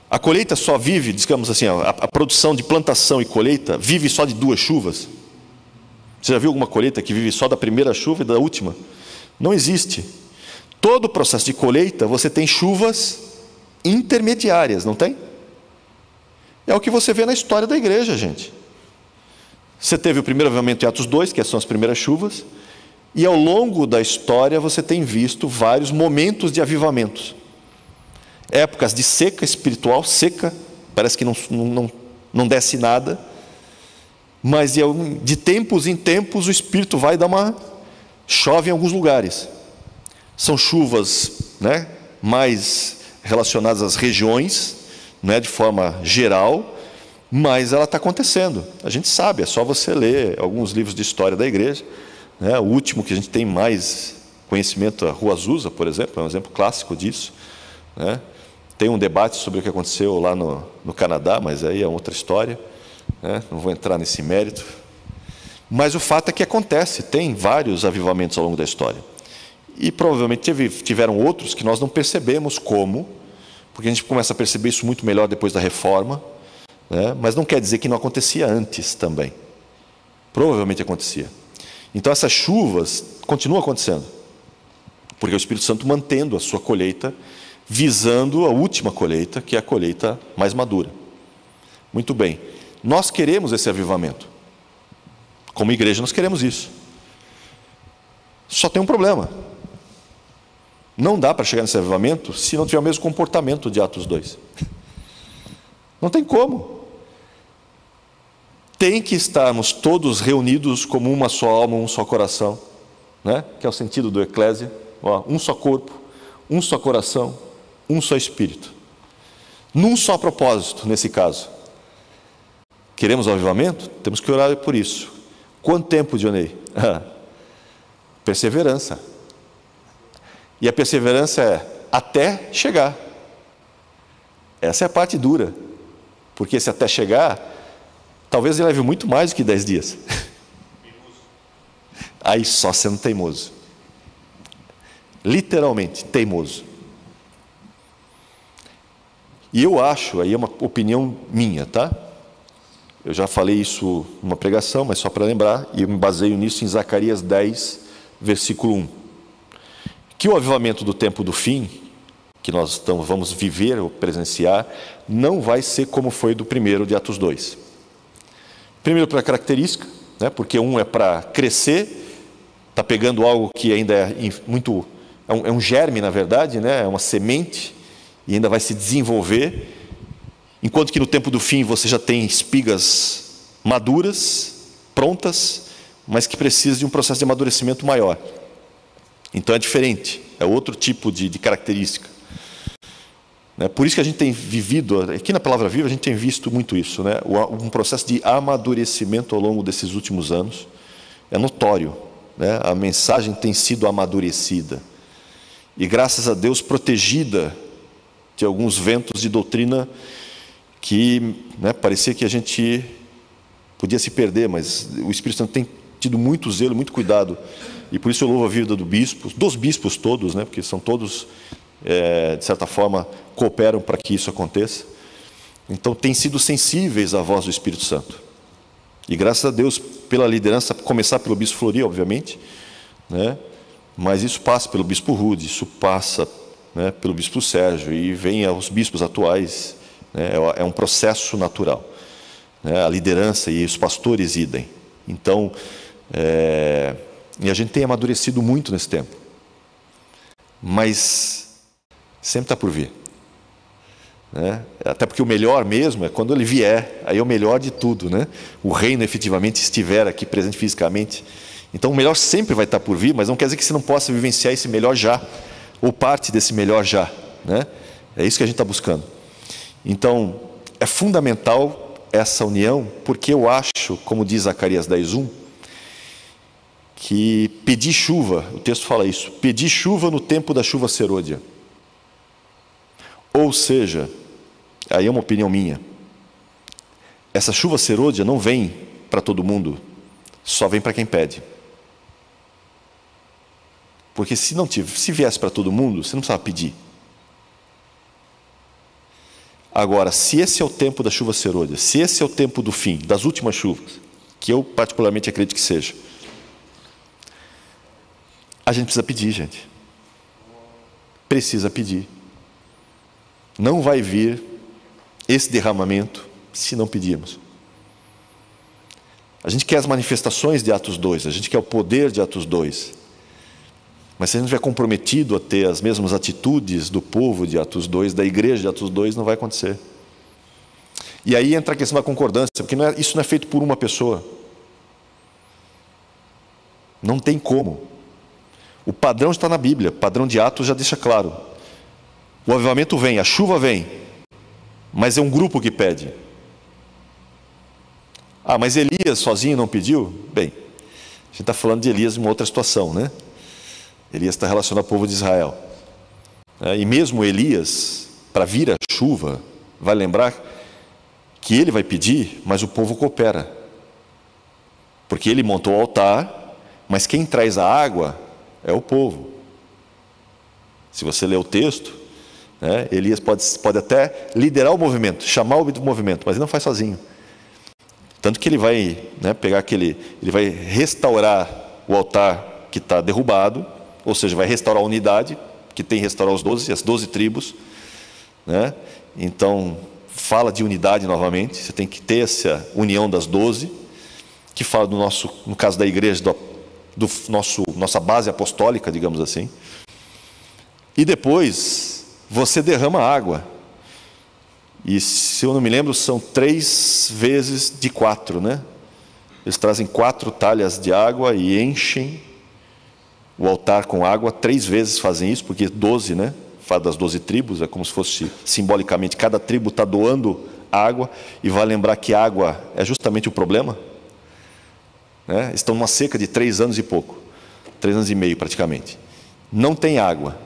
a colheita só vive, digamos assim, a produção de plantação e colheita vive só de 2 chuvas. Você já viu alguma colheita que vive só da primeira chuva e da última? Não existe. Todo o processo de colheita, você tem chuvas intermediárias, não tem? É o que você vê na história da igreja, gente. Você teve o primeiro avivamento em Atos 2, que são as primeiras chuvas, e ao longo da história você tem visto vários momentos de avivamentos. Épocas de seca espiritual, seca, parece que não desce nada, mas de tempos em tempos o Espírito vai dar chove em alguns lugares. São chuvas, né, mais relacionadas às regiões, não é de forma geral, mas ela está acontecendo. A gente sabe, é só você ler alguns livros de história da igreja, né? O último que a gente tem mais conhecimento, a Rua Azusa, por exemplo, é um exemplo clássico disso, né? Tem um debate sobre o que aconteceu lá no Canadá, mas aí é outra história, né? Não vou entrar nesse mérito. Mas o fato é que acontece, tem vários avivamentos ao longo da história. E provavelmente tiveram outros que nós não percebemos como, porque a gente começa a perceber isso muito melhor depois da reforma, né? Mas não quer dizer que não acontecia antes também. Provavelmente acontecia. Então essas chuvas continuam acontecendo, porque o Espírito Santo mantendo a sua colheita, visando a última colheita, que é a colheita mais madura. Muito bem. Nós queremos esse avivamento. Como igreja nós queremos isso. Só tem um problema. Não dá para chegar nesse avivamento se não tiver o mesmo comportamento de Atos 2. Não tem como. Tem que estarmos todos reunidos como uma só alma, um só coração, né? Que é o sentido do Eclésia. Um só corpo, um só coração, um só espírito. Num só propósito, nesse caso. Queremos o avivamento? Temos que orar por isso. Quanto tempo, Dionei? Perseverança. E a perseverança é até chegar. Essa é a parte dura. Porque se até chegar, talvez ele leve muito mais do que 10 dias. Aí só sendo teimoso. Literalmente, teimoso. E eu acho, aí é uma opinião minha, tá? Eu já falei isso numa pregação, mas só para lembrar, e eu me baseio nisso em Zacarias 10, versículo 1. Que o avivamento do tempo do fim, que nós vamos viver ou presenciar, não vai ser como foi do primeiro de Atos 2. Primeiro pela característica, né? Porque um é para crescer, está pegando algo que ainda é muito... É um germe, na verdade, né? É uma semente, e ainda vai se desenvolver, enquanto que no tempo do fim você já tem espigas maduras, prontas, mas que precisam de um processo de amadurecimento maior. Então é diferente, é outro tipo de característica. Por isso que a gente tem vivido, aqui na Palavra Viva a gente tem visto muito isso, né? Um processo de amadurecimento ao longo desses últimos anos, é notório, né? A mensagem tem sido amadurecida, e graças a Deus protegida de alguns ventos de doutrina que, né, parecia que a gente podia se perder, mas o Espírito Santo tem tido muito zelo, muito cuidado, e por isso eu louvo a vida do bispo, dos bispos todos, né, porque são todos, de certa forma, cooperam para que isso aconteça. Então, têm sido sensíveis à voz do Espírito Santo. E graças a Deus, pela liderança, começar pelo bispo Flori, obviamente, né, mas isso passa pelo bispo Rude, isso passa, né, pelo bispo Sérgio, e vem aos bispos atuais, né, é um processo natural, né, a liderança e os pastores idem. Então, e a gente tem amadurecido muito nesse tempo, mas sempre está por vir, né? Até porque o melhor mesmo é quando ele vier, aí é o melhor de tudo, né? O reino efetivamente estiver aqui presente fisicamente. Então o melhor sempre vai estar por vir, mas não quer dizer que você não possa vivenciar esse melhor já, ou parte desse melhor já, né? É isso que a gente está buscando. Então, é fundamental essa união, porque eu acho, como diz Zacarias 10:1, que pedir chuva, o texto fala isso, pedir chuva no tempo da chuva serôdia. Ou seja, aí é uma opinião minha, essa chuva serôdia não vem para todo mundo, só vem para quem pede. Porque se viesse para todo mundo, você não precisava pedir. Agora, se esse é o tempo da chuva serôdia, se esse é o tempo do fim, das últimas chuvas, que eu particularmente acredito que seja, a gente precisa pedir, gente. Precisa pedir. Não vai vir esse derramamento se não pedirmos. A gente quer as manifestações de Atos 2, a gente quer o poder de Atos 2. Mas se a gente estiver comprometido a ter as mesmas atitudes do povo de Atos 2, da igreja de Atos 2, não vai acontecer. E aí entra a questão da concordância, porque isso não é feito por uma pessoa. Não tem como. O padrão está na Bíblia, o padrão de Atos já deixa claro. O avivamento vem, a chuva vem, mas é um grupo que pede. Ah, mas Elias sozinho não pediu? Bem, a gente está falando de Elias em uma outra situação, né? Elias está relacionado ao povo de Israel. E mesmo Elias, para vir a chuva, vai lembrar que ele vai pedir, mas o povo coopera. Porque ele montou o altar, mas quem traz a água é o povo. Se você ler o texto, né, Elias pode até liderar o movimento, chamar o movimento, mas ele não faz sozinho. Tanto que ele vai, né, ele vai restaurar o altar que está derrubado, ou seja, vai restaurar a unidade, que tem que restaurar as 12 tribos, né? Então, fala de unidade novamente, você tem que ter essa união das 12, que fala do nosso, no caso da igreja, nossa base apostólica, digamos assim. E depois, você derrama água. E, se eu não me lembro, são 3 vezes de 4, né? Eles trazem 4 talhas de água e enchem o altar com água, 3 vezes fazem isso, porque 12, né? Fala das 12 tribos, é como se fosse simbolicamente, cada tribo está doando água, e vai lembrar que água é justamente o problema, né? Estão numa seca de 3 anos e pouco, 3 anos e meio praticamente. Não tem água,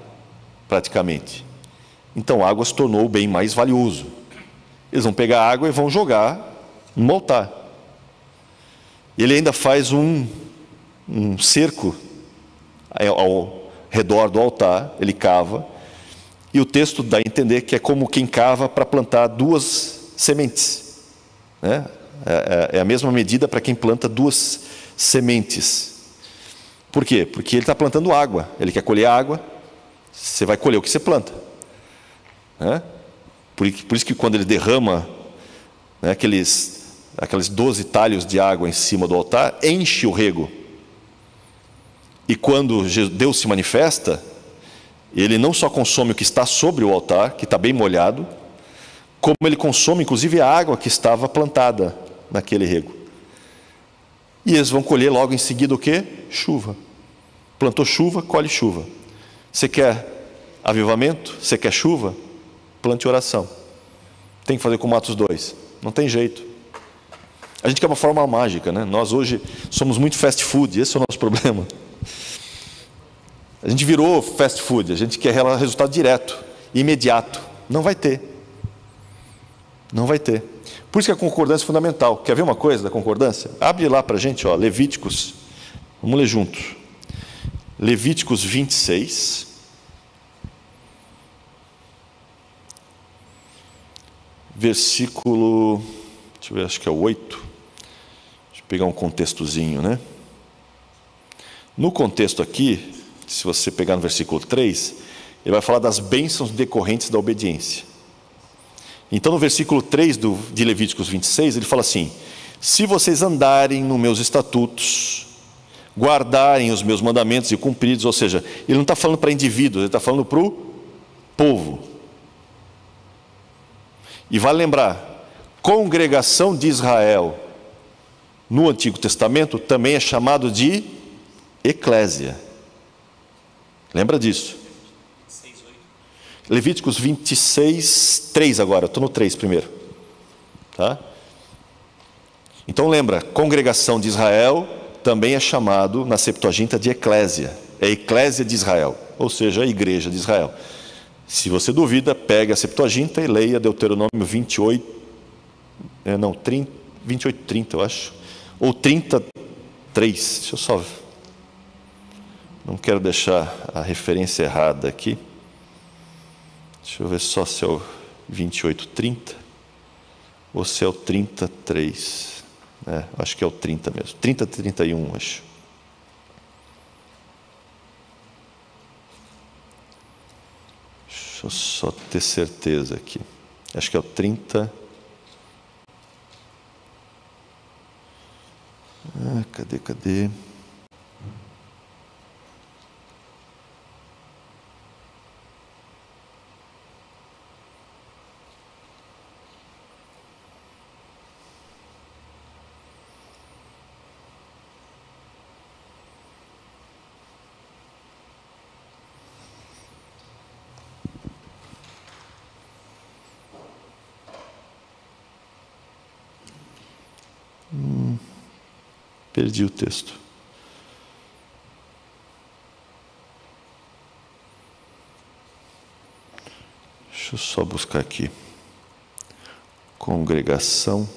praticamente. Então a água se tornou o bem mais valioso. Eles vão pegar a água e vão jogar no altar. Ele ainda faz um cerco ao redor do altar, ele cava, e o texto dá a entender que é como quem cava para plantar 2 sementes, né? É a mesma medida para quem planta 2 sementes. Por quê? Porque ele está plantando água, ele quer colher água, você vai colher o que você planta, né? Por isso que quando ele derrama, né, aqueles 12 talhos de água em cima do altar, enche o rego. E quando Deus se manifesta, ele não só consome o que está sobre o altar, que está bem molhado, como ele consome inclusive a água que estava plantada naquele rego. E eles vão colher logo em seguida o quê? Chuva. Plantou chuva, colhe chuva. Você quer avivamento? Você quer chuva? Plante oração. Tem que fazer como Atos 2. Não tem jeito. A gente quer uma forma mágica, né? Nós hoje somos muito fast food, esse é o nosso problema. A gente virou fast food, a gente quer resultado direto, imediato. Não vai ter. Não vai ter. Por isso que a concordância é fundamental. Quer ver uma coisa da concordância? Abre lá para a gente, ó, Levíticos. Vamos ler juntos. Levíticos 26. Versículo, deixa eu ver, acho que é o 8. Deixa eu pegar um contextozinho, né? No contexto aqui, se você pegar no versículo 3, ele vai falar das bênçãos decorrentes da obediência. Então, no versículo 3 de Levíticos 26, ele fala assim: se vocês andarem nos meus estatutos, guardarem os meus mandamentos e cumpridos, ou seja, ele não está falando para indivíduos, ele está falando para o povo. E vale lembrar, congregação de Israel, no Antigo Testamento, também é chamado de eclésia. Lembra disso? Levíticos 26, 3 agora, estou no 3 primeiro. Tá? Então lembra, congregação de Israel também é chamado na Septuaginta de eclésia. É eclésia de Israel, ou seja, a igreja de Israel. Se você duvida, pega a Septuaginta e leia Deuteronômio 28, 28, 30 eu acho, ou 33, deixa eu só, não quero deixar a referência errada aqui. Deixa eu ver só se é o 28, 30 ou se é o 33. Acho que é o 30 mesmo. 30, 31, acho. Deixa eu só ter certeza aqui. Acho que é o 30. Cadê? Perdi o texto. Deixa eu só buscar aqui. Congregação.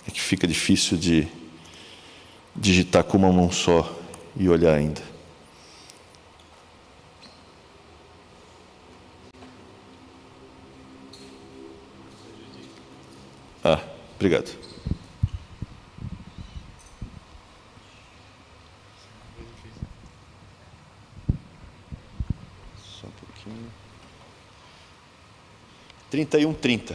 É que fica difícil de digitar com uma mão só e olhar ainda. Obrigado. Só um pouquinho. 31:30.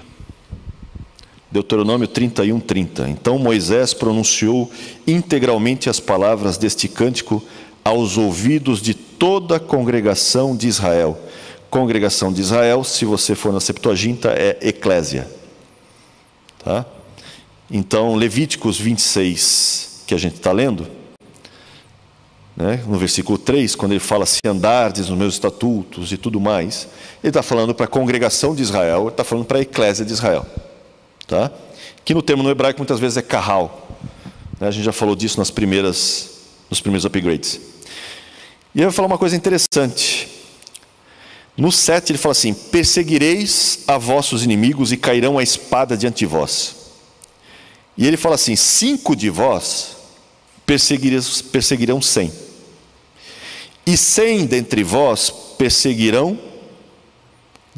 Deuteronômio 31:30. Então Moisés pronunciou integralmente as palavras deste cântico aos ouvidos de toda a congregação de Israel. Congregação de Israel, se você for na Septuaginta, é eclésia. Tá? Então, Levíticos 26, que a gente está lendo, né, no versículo 3, quando ele fala, se andardes nos meus estatutos e tudo mais, ele está falando para a congregação de Israel, ele está falando para a eclésia de Israel. Tá? Que no termo no hebraico muitas vezes é kahal. Né, a gente já falou disso nos primeiros upgrades. E ele vai falar uma coisa interessante. No 7 ele fala assim, perseguireis a vossos inimigos e cairão a espada diante de vós. E ele fala assim: 5 de vós perseguirão 100, e 100 dentre vós perseguirão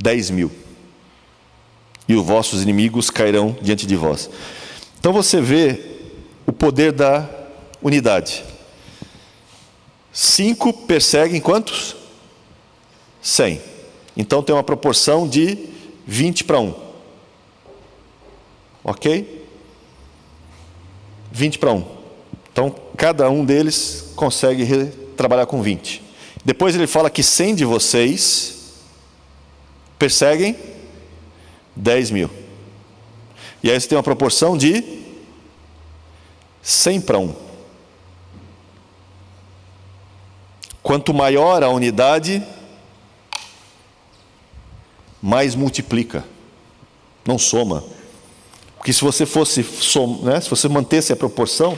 10.000, e os vossos inimigos cairão diante de vós. Então você vê o poder da unidade. 5 perseguem quantos? 100. Então tem uma proporção de 20 para 1. Ok? 20 para 1. Então cada um deles consegue trabalhar com 20. Depois ele fala que 100 de vocês perseguem 10.000. E aí você tem uma proporção de 100 para 1. Quanto maior a unidade, mais multiplica, não soma. Porque se você fosse né, se você mantesse a proporção,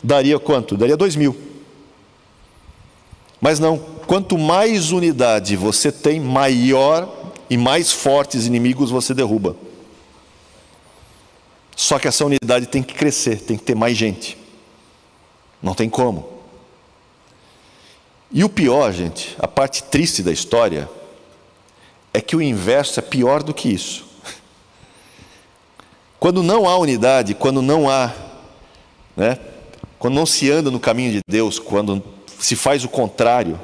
daria quanto? Daria 2.000. Mas não, quanto mais unidade você tem, maior e mais fortes inimigos você derruba. Só que essa unidade tem que crescer, tem que ter mais gente. Não tem como. E o pior, gente, a parte triste da história, é que o inverso é pior do que isso. Quando não há unidade, quando não há, né, quando não se anda no caminho de Deus, quando se faz o contrário,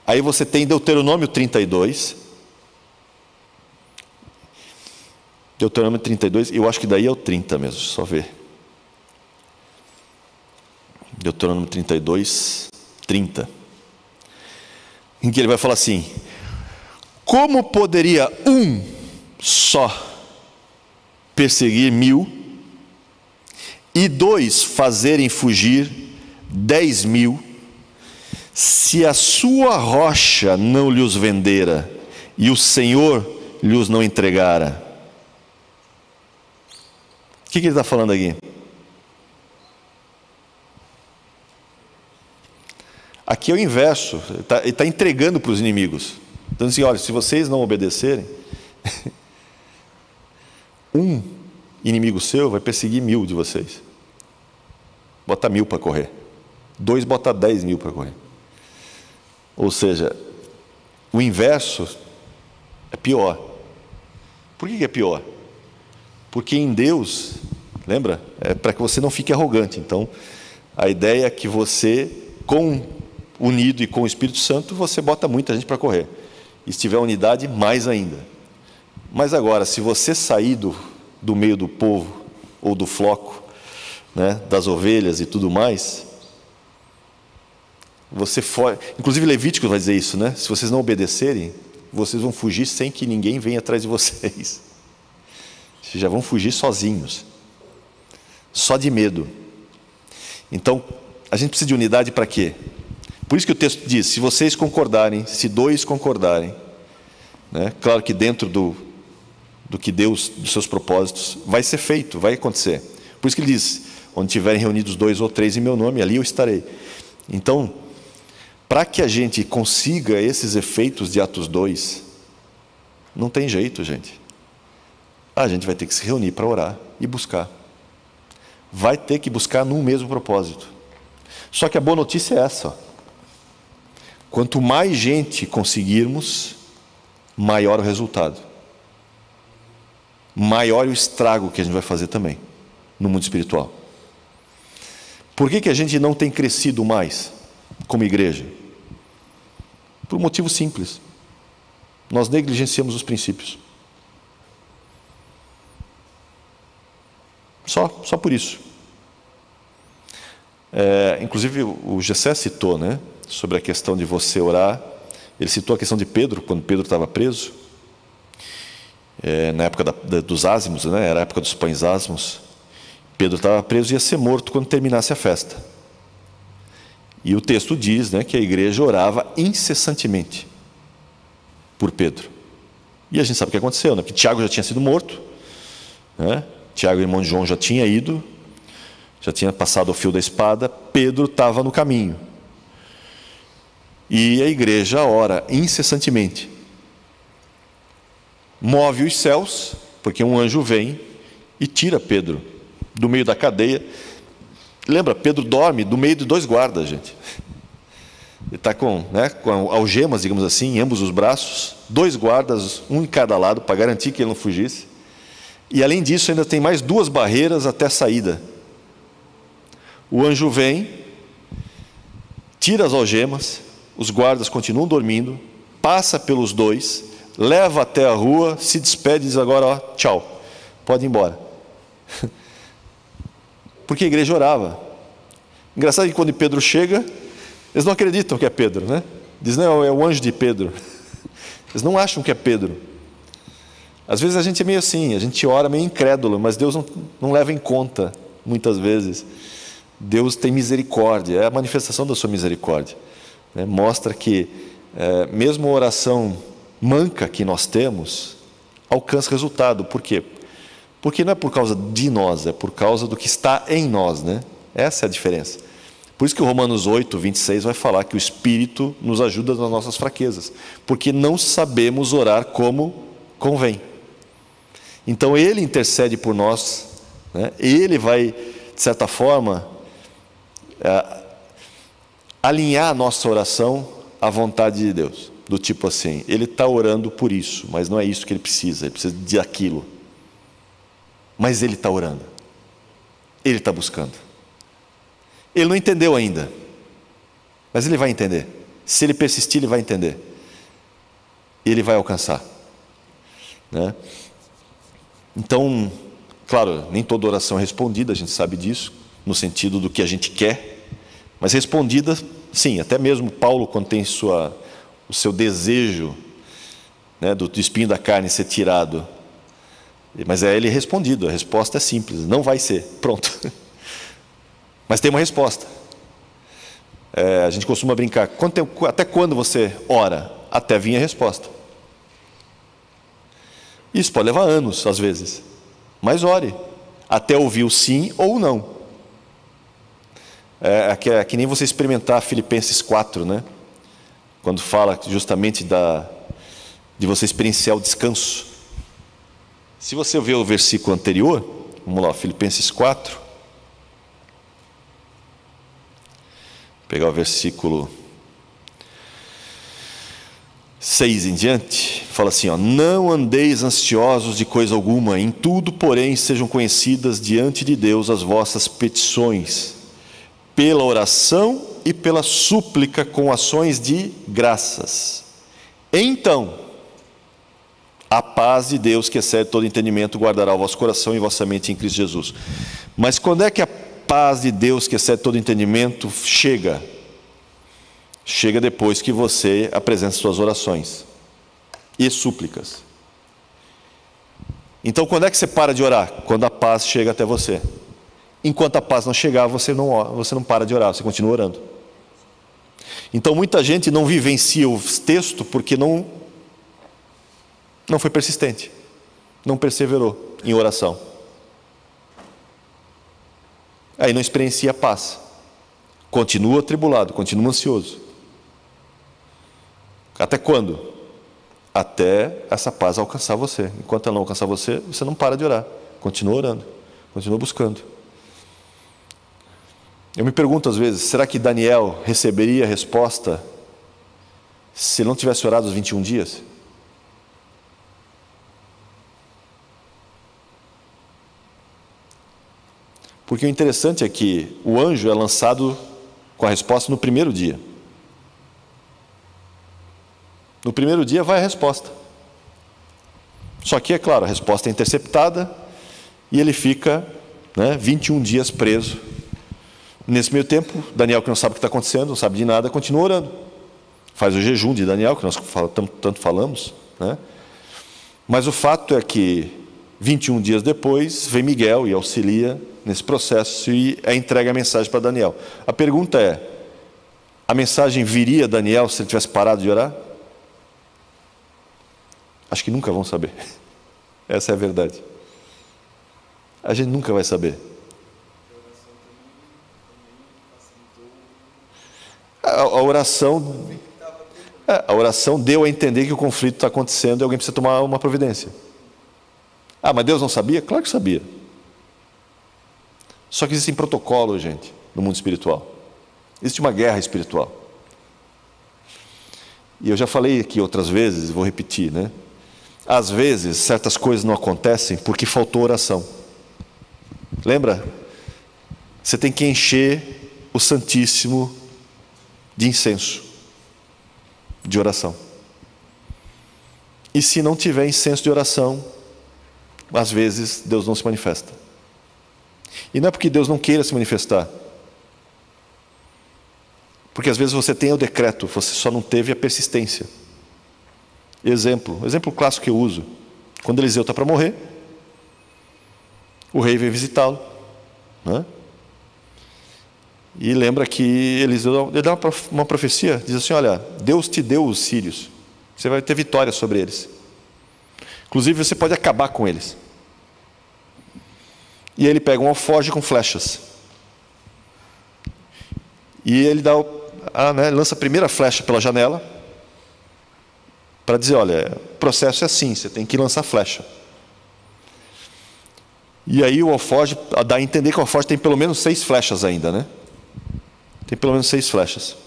aí você tem Deuteronômio 32. Deuteronômio 32, eu acho que daí é o 30 mesmo, só ver. Deuteronômio 32, 30. Em que ele vai falar assim: como poderia um só perseguir 1.000 e 2 fazerem fugir 10.000, se a sua rocha não lhes vendera e o Senhor lhes não entregara? O que ele está falando aqui? Aqui é o inverso. Ele está entregando para os inimigos. Então assim, olha, se vocês não obedecerem, um inimigo seu vai perseguir 1.000 de vocês. Bota 1.000 para correr. 2 bota 10.000 para correr. Ou seja, o inverso é pior. Por que é pior? Porque em Deus, lembra? É para que você não fique arrogante. Então, a ideia é que você, unido e com o Espírito Santo, você bota muita gente para correr. E se tiver unidade, mais ainda. Mas agora, se você sair do meio do povo, ou do floco, né, das ovelhas e tudo mais, você foge. Inclusive Levítico vai dizer isso, né? Se vocês não obedecerem, vocês vão fugir sem que ninguém venha atrás de vocês. Vocês já vão fugir sozinhos. Só de medo. Então, a gente precisa de unidade para quê? Por isso que o texto diz: se vocês concordarem, se 2 concordarem, né? Claro que dentro do que Deus, dos seus propósitos, vai ser feito, vai acontecer. Por isso que ele diz: onde tiverem reunidos 2 ou 3 em meu nome, ali eu estarei. Então, para que a gente consiga esses efeitos de Atos 2, não tem jeito, gente. A gente vai ter que se reunir para orar e buscar. Vai ter que buscar num mesmo propósito. Só que a boa notícia é essa: ó. Quanto mais gente conseguirmos, maior o resultado. Maior o estrago que a gente vai fazer também no mundo espiritual. Por que a gente não tem crescido mais como igreja? Por um motivo simples: nós negligenciamos os princípios. Só por isso. Inclusive o Gessé citou, né, sobre a questão de você orar. Ele citou a questão de Pedro, quando Pedro estava preso, na época dos ázimos, né, era a época dos pães ázimos. Pedro estava preso e ia ser morto quando terminasse a festa. E o texto diz, né, que a igreja orava incessantemente por Pedro. E a gente sabe o que aconteceu, né? Porque Tiago já tinha sido morto, né? Tiago, irmão de João, já tinha ido, já tinha passado o fio da espada. Pedro estava no caminho. E a igreja ora incessantemente. Move os céus, porque um anjo vem e tira Pedro do meio da cadeia. Lembra, Pedro dorme do meio de 2 guardas, gente. Ele está com algemas, digamos assim, em ambos os braços, 2 guardas, um em cada lado, para garantir que ele não fugisse. E além disso, ainda tem mais 2 barreiras até a saída. O anjo vem, tira as algemas, os guardas continuam dormindo, passa pelos 2, leva até a rua, se despede e diz agora, ó, tchau, pode ir embora. Porque a igreja orava. Engraçado que quando Pedro chega, eles não acreditam que é Pedro, né? Dizem, não, é o anjo de Pedro. Eles não acham que é Pedro. Às vezes a gente é meio assim, a gente ora meio incrédulo, mas Deus não leva em conta, muitas vezes. Deus tem misericórdia, é a manifestação da sua misericórdia. Né? Mostra que, mesmo a oração manca que nós temos, alcança resultado. Por quê? Porque não é por causa de nós, é por causa do que está em nós, né? Essa é a diferença. Por isso que o Romanos 8, 26 vai falar que o Espírito nos ajuda nas nossas fraquezas, porque não sabemos orar como convém. Então Ele intercede por nós, né? Ele vai, de certa forma, alinhar a nossa oração à vontade de Deus. Do tipo assim, Ele está orando por isso, mas não é isso que Ele precisa de aquilo. Mas Ele está orando, Ele está buscando. Ele não entendeu ainda, mas Ele vai entender. Se Ele persistir, Ele vai entender. Ele vai alcançar, né? Então, claro, nem toda oração é respondida, a gente sabe disso, no sentido do que a gente quer, mas respondida, sim. Até mesmo Paulo, quando tem o seu desejo, né, do espinho da carne ser tirado, mas é ele respondido, a resposta é simples, não vai ser, pronto. Mas tem uma resposta. A gente costuma brincar, até quando você ora? Até vir a resposta. Isso pode levar anos, às vezes, mas ore, até ouvir o sim ou o não. É que nem você experimentar Filipenses 4, né? Quando fala justamente de você experienciar o descanso. Se você ver o versículo anterior, vamos lá, Filipenses 4, pegar o versículo 6 em diante, fala assim, ó, não andeis ansiosos de coisa alguma, em tudo, porém, sejam conhecidas diante de Deus as vossas petições, pela oração e pela súplica com ações de graças. Então, a paz de Deus, que excede todo entendimento, guardará o vosso coração e vossa mente em Cristo Jesus. Mas quando é que a paz de Deus, que excede todo entendimento, chega? Chega depois que você apresenta suas orações e súplicas. Então, quando é que você para de orar? Quando a paz chega até você. Enquanto a paz não chegar, você não para de orar, você continua orando. Então, muita gente não vivencia o texto porque não foi persistente, não perseverou em oração. Aí não experiencia a paz, continua atribulado, continua ansioso. Até quando? Até essa paz alcançar você. Enquanto ela não alcançar você, você não para de orar, continua orando, continua buscando. Eu me pergunto às vezes, será que Daniel receberia a resposta se ele não tivesse orado os 21 dias? Porque o interessante é que o anjo é lançado com a resposta no primeiro dia. No primeiro dia vai a resposta. Só que, é claro, a resposta é interceptada e ele fica 21 dias preso. Nesse meio tempo, Daniel, que não sabe o que está acontecendo, não sabe de nada, continua orando. Faz o jejum de Daniel, que nós tanto falamos, né? Mas o fato é que 21 dias depois, vem Miguel e auxilia nesse processo e entrega a mensagem para Daniel. A pergunta é, a mensagem viria a Daniel se ele tivesse parado de orar? Acho que nunca vão saber. Essa é a verdade. A gente nunca vai saber. A oração deu a entender que o conflito está acontecendo e alguém precisa tomar uma providência. Ah, mas Deus não sabia? Claro que sabia. Só que existem protocolos, gente, no mundo espiritual. Existe uma guerra espiritual. E eu já falei aqui outras vezes, vou repetir, né? Às vezes, certas coisas não acontecem porque faltou oração. Lembra? Você tem que encher o Santíssimo de incenso, de oração. E se não tiver incenso de oração, às vezes Deus não se manifesta. E não é porque Deus não queira se manifestar. Porque às vezes você tem o decreto, você só não teve a persistência. Exemplo clássico que eu uso. Quando Eliseu está para morrer, o rei vem visitá-lo, né? E lembra que Eliseu ele dá uma profecia, diz assim, olha, Deus te deu os sírios, você vai ter vitória sobre eles. Inclusive você pode acabar com eles. E ele pega um alforje com flechas. E ele dá lança a primeira flecha pela janela, para dizer, olha, o processo é assim, você tem que lançar flecha. E aí o alforje, dá a entender que o alforje tem pelo menos 6 flechas ainda, né? Tem pelo menos 6 flechas.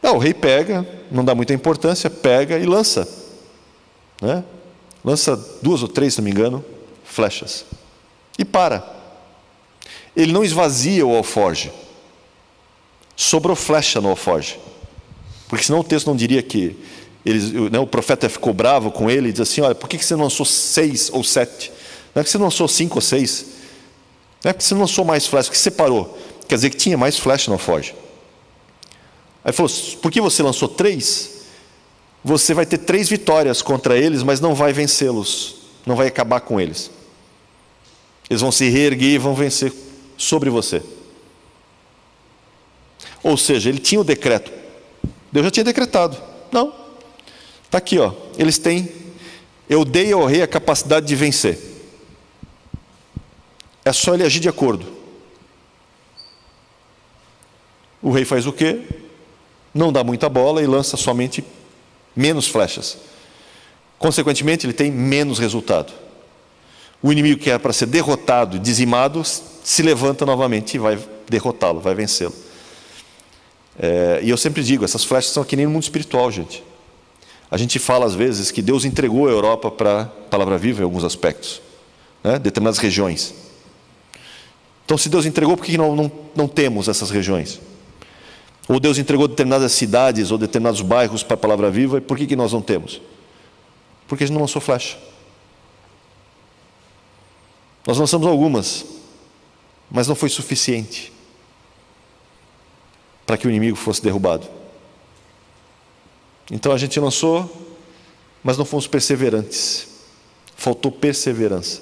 O rei pega, não dá muita importância, pega e lança, né? Lança 2 ou 3, se não me engano, flechas. E para. Ele não esvazia o alforje. Sobrou flecha no alforje. Porque senão o texto não diria que o profeta ficou bravo com ele e diz assim, olha, por que você não lançou 6 ou 7? Não é que você não lançou 5 ou 6? Não é que você não lançou mais flechas, porque você parou. Quer dizer que tinha mais flecha no alforje. Aí falou, por que você lançou 3? Você vai ter 3 vitórias contra eles, mas não vai vencê-los, não vai acabar com eles. Eles vão se reerguer e vão vencer sobre você. Ou seja, ele tinha o decreto. Deus já tinha decretado. Não. Está aqui, ó. Eles têm. Eu dei ao rei a capacidade de vencer. É só ele agir de acordo. O rei faz o quê? Não dá muita bola e lança somente menos flechas. Consequentemente, ele tem menos resultado. O inimigo que era para ser derrotado, dizimado, se levanta novamente e vai derrotá-lo, vai vencê-lo. E eu sempre digo, essas flechas são aqui nem no mundo espiritual, gente. A gente fala às vezes que Deus entregou a Europa para a palavra viva em alguns aspectos, né? Determinadas regiões. Então, se Deus entregou, por que não temos essas regiões? Ou Deus entregou determinadas cidades ou determinados bairros para a palavra viva, e por que nós não temos? Porque a gente não lançou flecha. Nós lançamos algumas, mas não foi suficiente para que o inimigo fosse derrubado. Então a gente lançou, mas não fomos perseverantes. Faltou perseverança.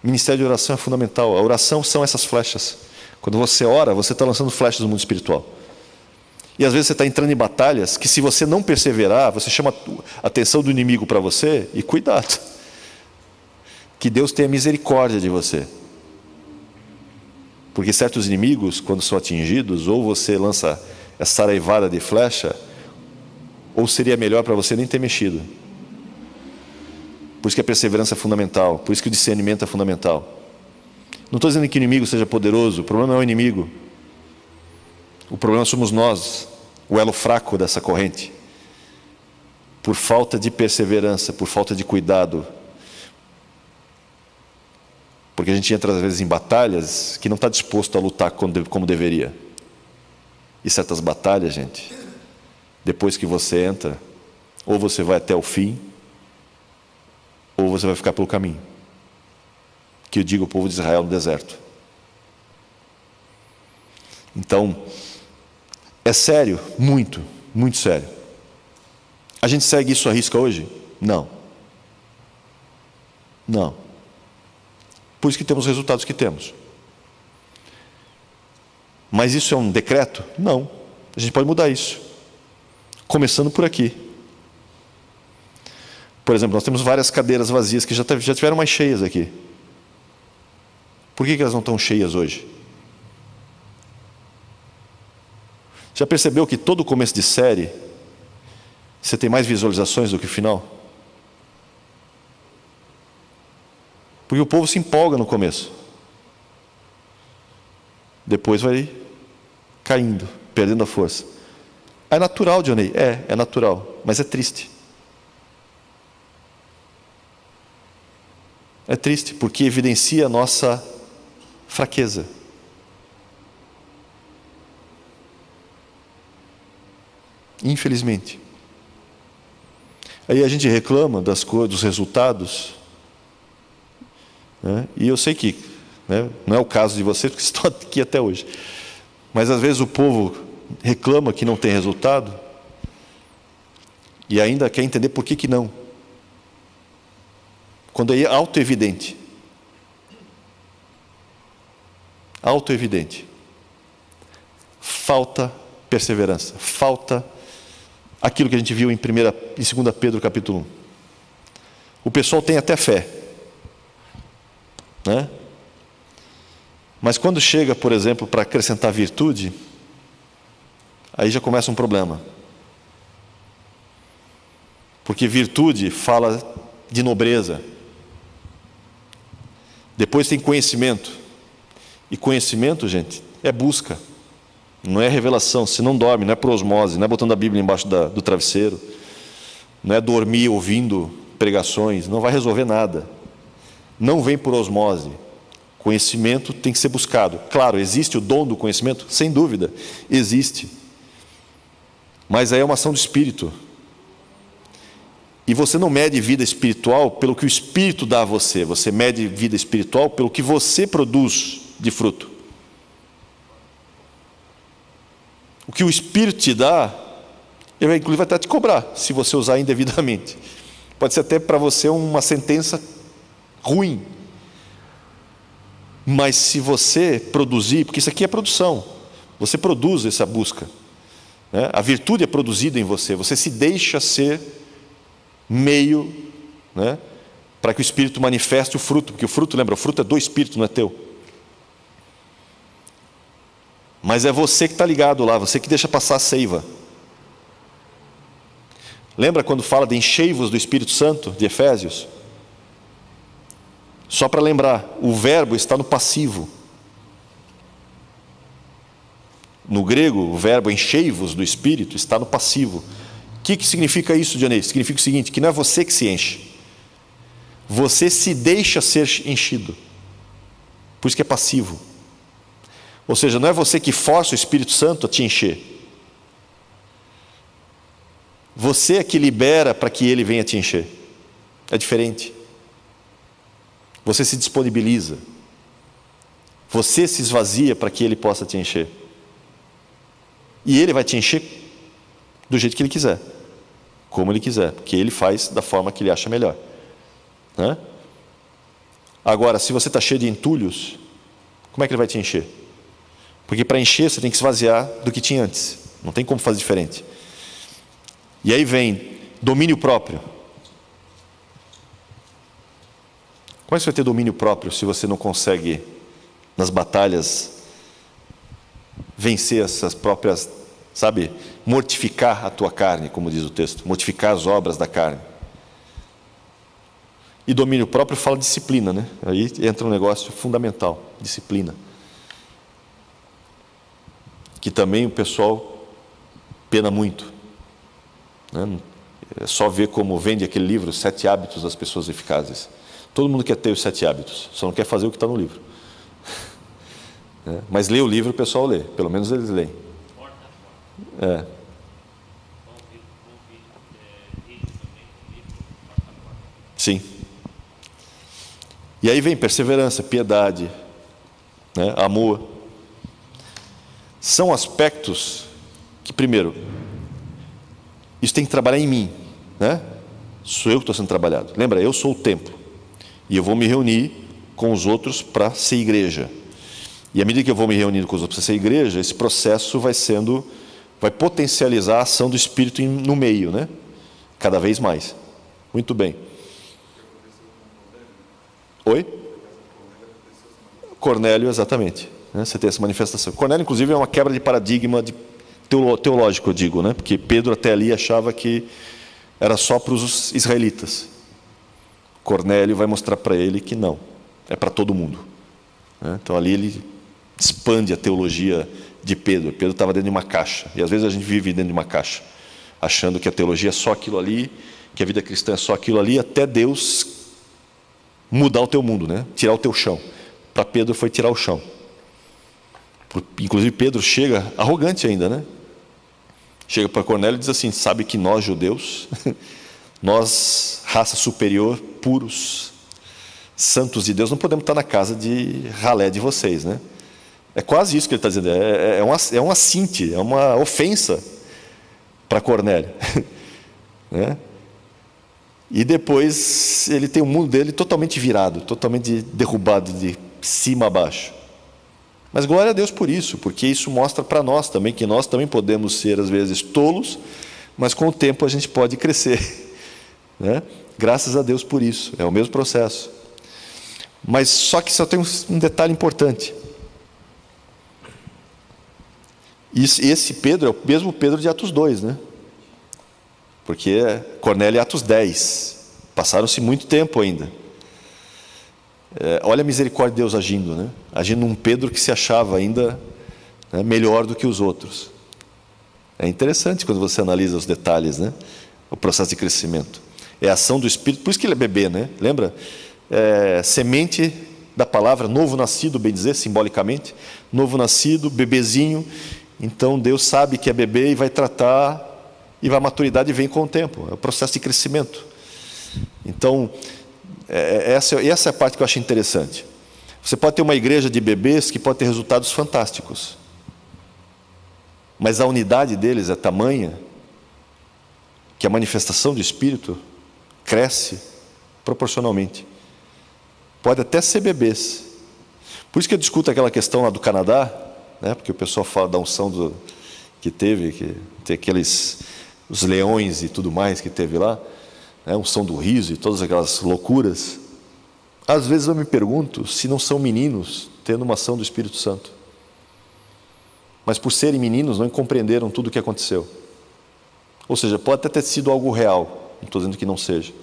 Ministério de oração é fundamental. A oração são essas flechas. Quando você ora, você está lançando flechas no mundo espiritual. E às vezes você está entrando em batalhas que, se você não perseverar, você chama a atenção do inimigo para você, e cuidado. Que Deus tenha misericórdia de você. Porque certos inimigos, quando são atingidos, ou você lança essa saraivada de flecha, ou seria melhor para você nem ter mexido. Por isso que a perseverança é fundamental, por isso que o discernimento é fundamental. Não estou dizendo que o inimigo seja poderoso, o problema não é o inimigo. O problema somos nós, o elo fraco dessa corrente. Por falta de perseverança, por falta de cuidado. Porque a gente entra às vezes em batalhas que não está disposto a lutar como deveria. E certas batalhas, gente, depois que você entra, ou você vai até o fim, ou você vai ficar pelo caminho. Que eu digo ao povo de Israel no deserto. Então, é sério, muito, muito sério. A gente segue isso à risca hoje? Não. Não. Por isso que temos os resultados que temos. Mas isso é um decreto? Não. A gente pode mudar isso. Começando por aqui. Por exemplo, nós temos várias cadeiras vazias que já tiveram mais cheias aqui. Por que elas não estão cheias hoje? Já percebeu que todo começo de série você tem mais visualizações do que o final? Porque o povo se empolga no começo. depois vai caindo, perdendo a força. É natural, Johnny? É natural, mas é triste. É triste, porque evidencia a nossa fraqueza. Infelizmente. Aí a gente reclama das coisas, dos resultados, né? E eu sei que, né, não é o caso de vocês, porque estão aqui até hoje. Mas às vezes o povo reclama que não tem resultado e ainda quer entender por que não. Quando é auto-evidente. Auto-evidente. Falta perseverança, falta aquilo que a gente viu em 2 Pedro capítulo 1. O pessoal tem até fé, né? Mas quando chega, por exemplo, para acrescentar virtude, aí já começa um problema. Porque virtude fala de nobreza. Depois tem conhecimento. E conhecimento, gente, é busca. Não é revelação. Você não dorme, não é por osmose, não é botando a Bíblia embaixo do travesseiro. Não é dormir ouvindo pregações. Não vai resolver nada. Não vem por osmose. Conhecimento tem que ser buscado. Claro, existe o dom do conhecimento? Sem dúvida, existe. Mas aí é uma ação do Espírito. E você não mede vida espiritual pelo que o Espírito dá a você. Você mede vida espiritual pelo que você produz de fruto. O que o Espírito te dá, ele inclusive vai até te cobrar, se você usar indevidamente. Pode ser até para você uma sentença ruim. Mas se você produzir, porque isso aqui é produção, você produz essa busca, né? A virtude é produzida em você, você se deixa ser meio, né, para que o Espírito manifeste o fruto, porque o fruto, lembra, o fruto é do Espírito, não é teu. Mas é você que está ligado lá, você que deixa passar a seiva. Lembra quando fala de enchei-vos do Espírito Santo, de Efésios? Só para lembrar, o verbo está no passivo. No grego, o verbo enchei-vos do Espírito está no passivo. O que significa isso, Dionei? Significa o seguinte, que não é você que se enche. Você se deixa ser enchido. Por isso que é passivo. Ou seja, não é você que força o Espírito Santo a te encher. Você é que libera para que ele venha te encher. É diferente. Você se disponibiliza. Você se esvazia para que ele possa te encher. E ele vai te encher do jeito que ele quiser. Como ele quiser. Porque ele faz da forma que ele acha melhor. Né? Agora, se você está cheio de entulhos, como é que ele vai te encher? Porque para encher você tem que esvaziar do que tinha antes. Não tem como fazer diferente. E aí vem domínio próprio. Como é que você vai ter domínio próprio se você não consegue, nas batalhas, vencer essas próprias, sabe, mortificar a tua carne, como diz o texto, mortificar as obras da carne. E domínio próprio fala de disciplina, né? Aí entra um negócio fundamental, disciplina. Que também o pessoal pena muito. Né? É só ver como vende aquele livro, 7 hábitos das pessoas eficazes. Todo mundo quer ter os 7 hábitos, só não quer fazer o que está no livro. Mas ler o livro o pessoal lê, pelo menos eles leem. É. Sim. E aí vem perseverança, piedade, né? Amor. São aspectos que, primeiro, isso tem que trabalhar em mim, né? Sou eu que estou sendo trabalhado. Lembra, eu sou o templo. E eu vou me reunir com os outros para ser igreja. E à medida que eu vou me reunindo com os outros para ser igreja, esse processo vai potencializar a ação do Espírito no meio, né? Cada vez mais. Muito bem. Oi? Cornélio, exatamente. Você tem essa manifestação. Cornélio, inclusive, é uma quebra de paradigma teológico, eu digo, né? Porque Pedro até ali achava que era só para os israelitas. Cornélio vai mostrar para ele que não, é para todo mundo. Então ali ele expande a teologia de Pedro. Pedro estava dentro de uma caixa, e às vezes a gente vive dentro de uma caixa, achando que a teologia é só aquilo ali, que a vida cristã é só aquilo ali, até Deus mudar o teu mundo, né? Tirar o teu chão. Para Pedro foi tirar o chão. Inclusive Pedro chega arrogante ainda, né? Chega para Cornélio e diz assim: sabe que nós judeus, nós, raça superior, puros, santos de Deus, não podemos estar na casa de ralé de vocês, né? É quase isso que ele está dizendo. É um assinte, é uma ofensa para Cornélio. Né? E depois ele tem o mundo dele totalmente virado, totalmente derrubado de cima a baixo. Mas glória a Deus por isso, porque isso mostra para nós também que nós também podemos ser às vezes tolos, mas com o tempo a gente pode crescer. Né? Graças a Deus por isso, é o mesmo processo. Mas só que só tem um detalhe importante. Esse Pedro é o mesmo Pedro de Atos 2, né? Porque Cornélio é Atos 10. Passaram-se muito tempo ainda. Olha a misericórdia de Deus agindo, né? Agindo num Pedro que se achava ainda, né, melhor do que os outros. É interessante quando você analisa os detalhes, né? O processo de crescimento. É a ação do Espírito, por isso que ele é bebê, né? Lembra? Semente da palavra, novo nascido, bem dizer, simbolicamente. Novo nascido, bebezinho. Então Deus sabe que é bebê e vai tratar, e a maturidade vem com o tempo. É o processo de crescimento. Então, essa é a parte que eu acho interessante. Você pode ter uma igreja de bebês que pode ter resultados fantásticos, mas a unidade deles é tamanha que a manifestação do Espírito cresce proporcionalmente. Pode até ser bebês. Por isso que eu discuto aquela questão lá do Canadá, né? Porque o pessoal fala da unção que teve, que tem os leões e tudo mais que teve lá, né? Unção do riso e todas aquelas loucuras. Às vezes eu me pergunto se não são meninos tendo uma ação do Espírito Santo, mas por serem meninos não compreenderam tudo o que aconteceu. Ou seja, pode até ter sido algo real, não estou dizendo que não seja,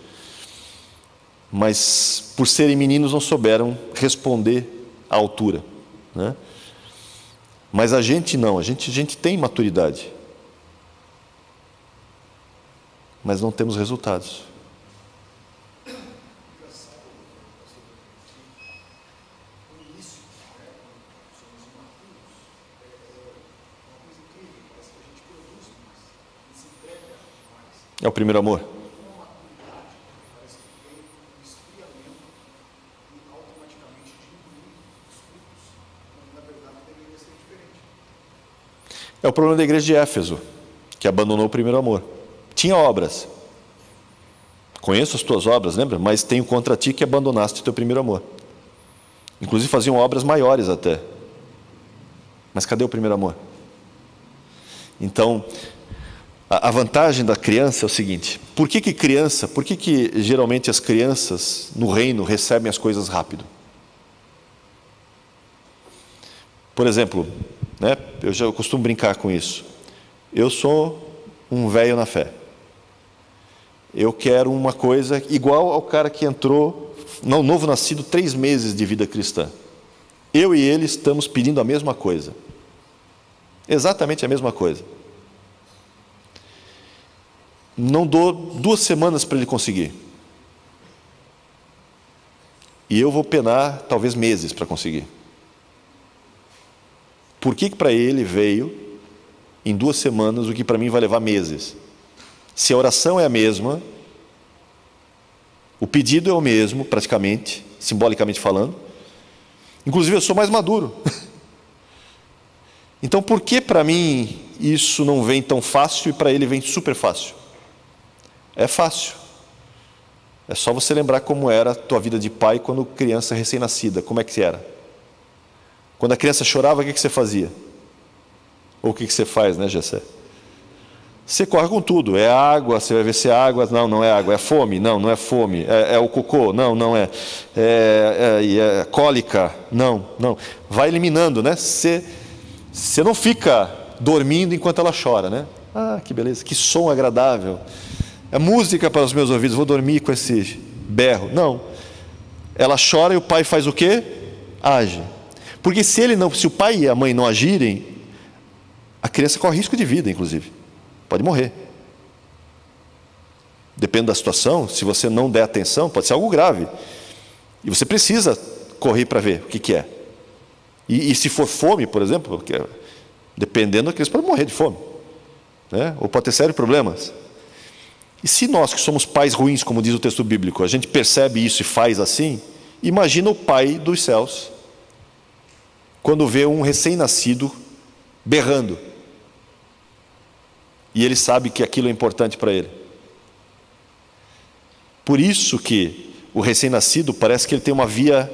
mas por serem meninos não souberam responder à altura, né? Mas a gente não, a gente tem maturidade, mas não temos resultados. É o primeiro amor. É o problema da igreja de Éfeso, que abandonou o primeiro amor. Tinha obras. Conheço as tuas obras, lembra? Mas tenho contra ti que abandonaste o teu primeiro amor. Inclusive faziam obras maiores até. Mas cadê o primeiro amor? Então, a vantagem da criança é o seguinte: por que geralmente as crianças no reino recebem as coisas rápido? Por exemplo, né, eu costumo brincar com isso. Eu sou um velho na fé. Eu quero uma coisa igual ao cara que entrou, não, novo nascido, 3 meses de vida cristã. Eu e ele estamos pedindo a mesma coisa. Exatamente a mesma coisa. Não dou 2 semanas para ele conseguir. E eu vou penar talvez meses para conseguir. Por que para ele veio em 2 semanas o que para mim vai levar meses? Se a oração é a mesma, o pedido é o mesmo, praticamente, simbolicamente falando. Inclusive eu sou mais maduro. Então por que para mim isso não vem tão fácil e para ele vem super fácil? É fácil. É só você lembrar como era a tua vida de pai quando criança recém-nascida. Como é que era? Quando a criança chorava, o que você fazia? Ou o que você faz, né, Gessé? Você corre com tudo. É água, você vai ver se é água. Não, não é água. É fome? Não, não é fome. É o cocô? Não, não é. É cólica? Não, não. Vai eliminando, né? Você não fica dormindo enquanto ela chora, né? Ah, que beleza, que som agradável. É música para os meus ouvidos, vou dormir com esse berro. Não. Ela chora e o pai faz o quê? Age. Porque se o pai e a mãe não agirem, a criança corre risco de vida, inclusive. Pode morrer. Depende da situação, se você não der atenção, pode ser algo grave. E você precisa correr para ver o que é. E se for fome, por exemplo, porque, dependendo, a criança pode morrer de fome, né? Ou pode ter sérios problemas. E se nós, que somos pais ruins, como diz o texto bíblico, a gente percebe isso e faz assim, imagina o Pai dos céus, quando vê um recém-nascido berrando, e ele sabe que aquilo é importante para ele. Por isso que o recém-nascido parece que ele tem uma via,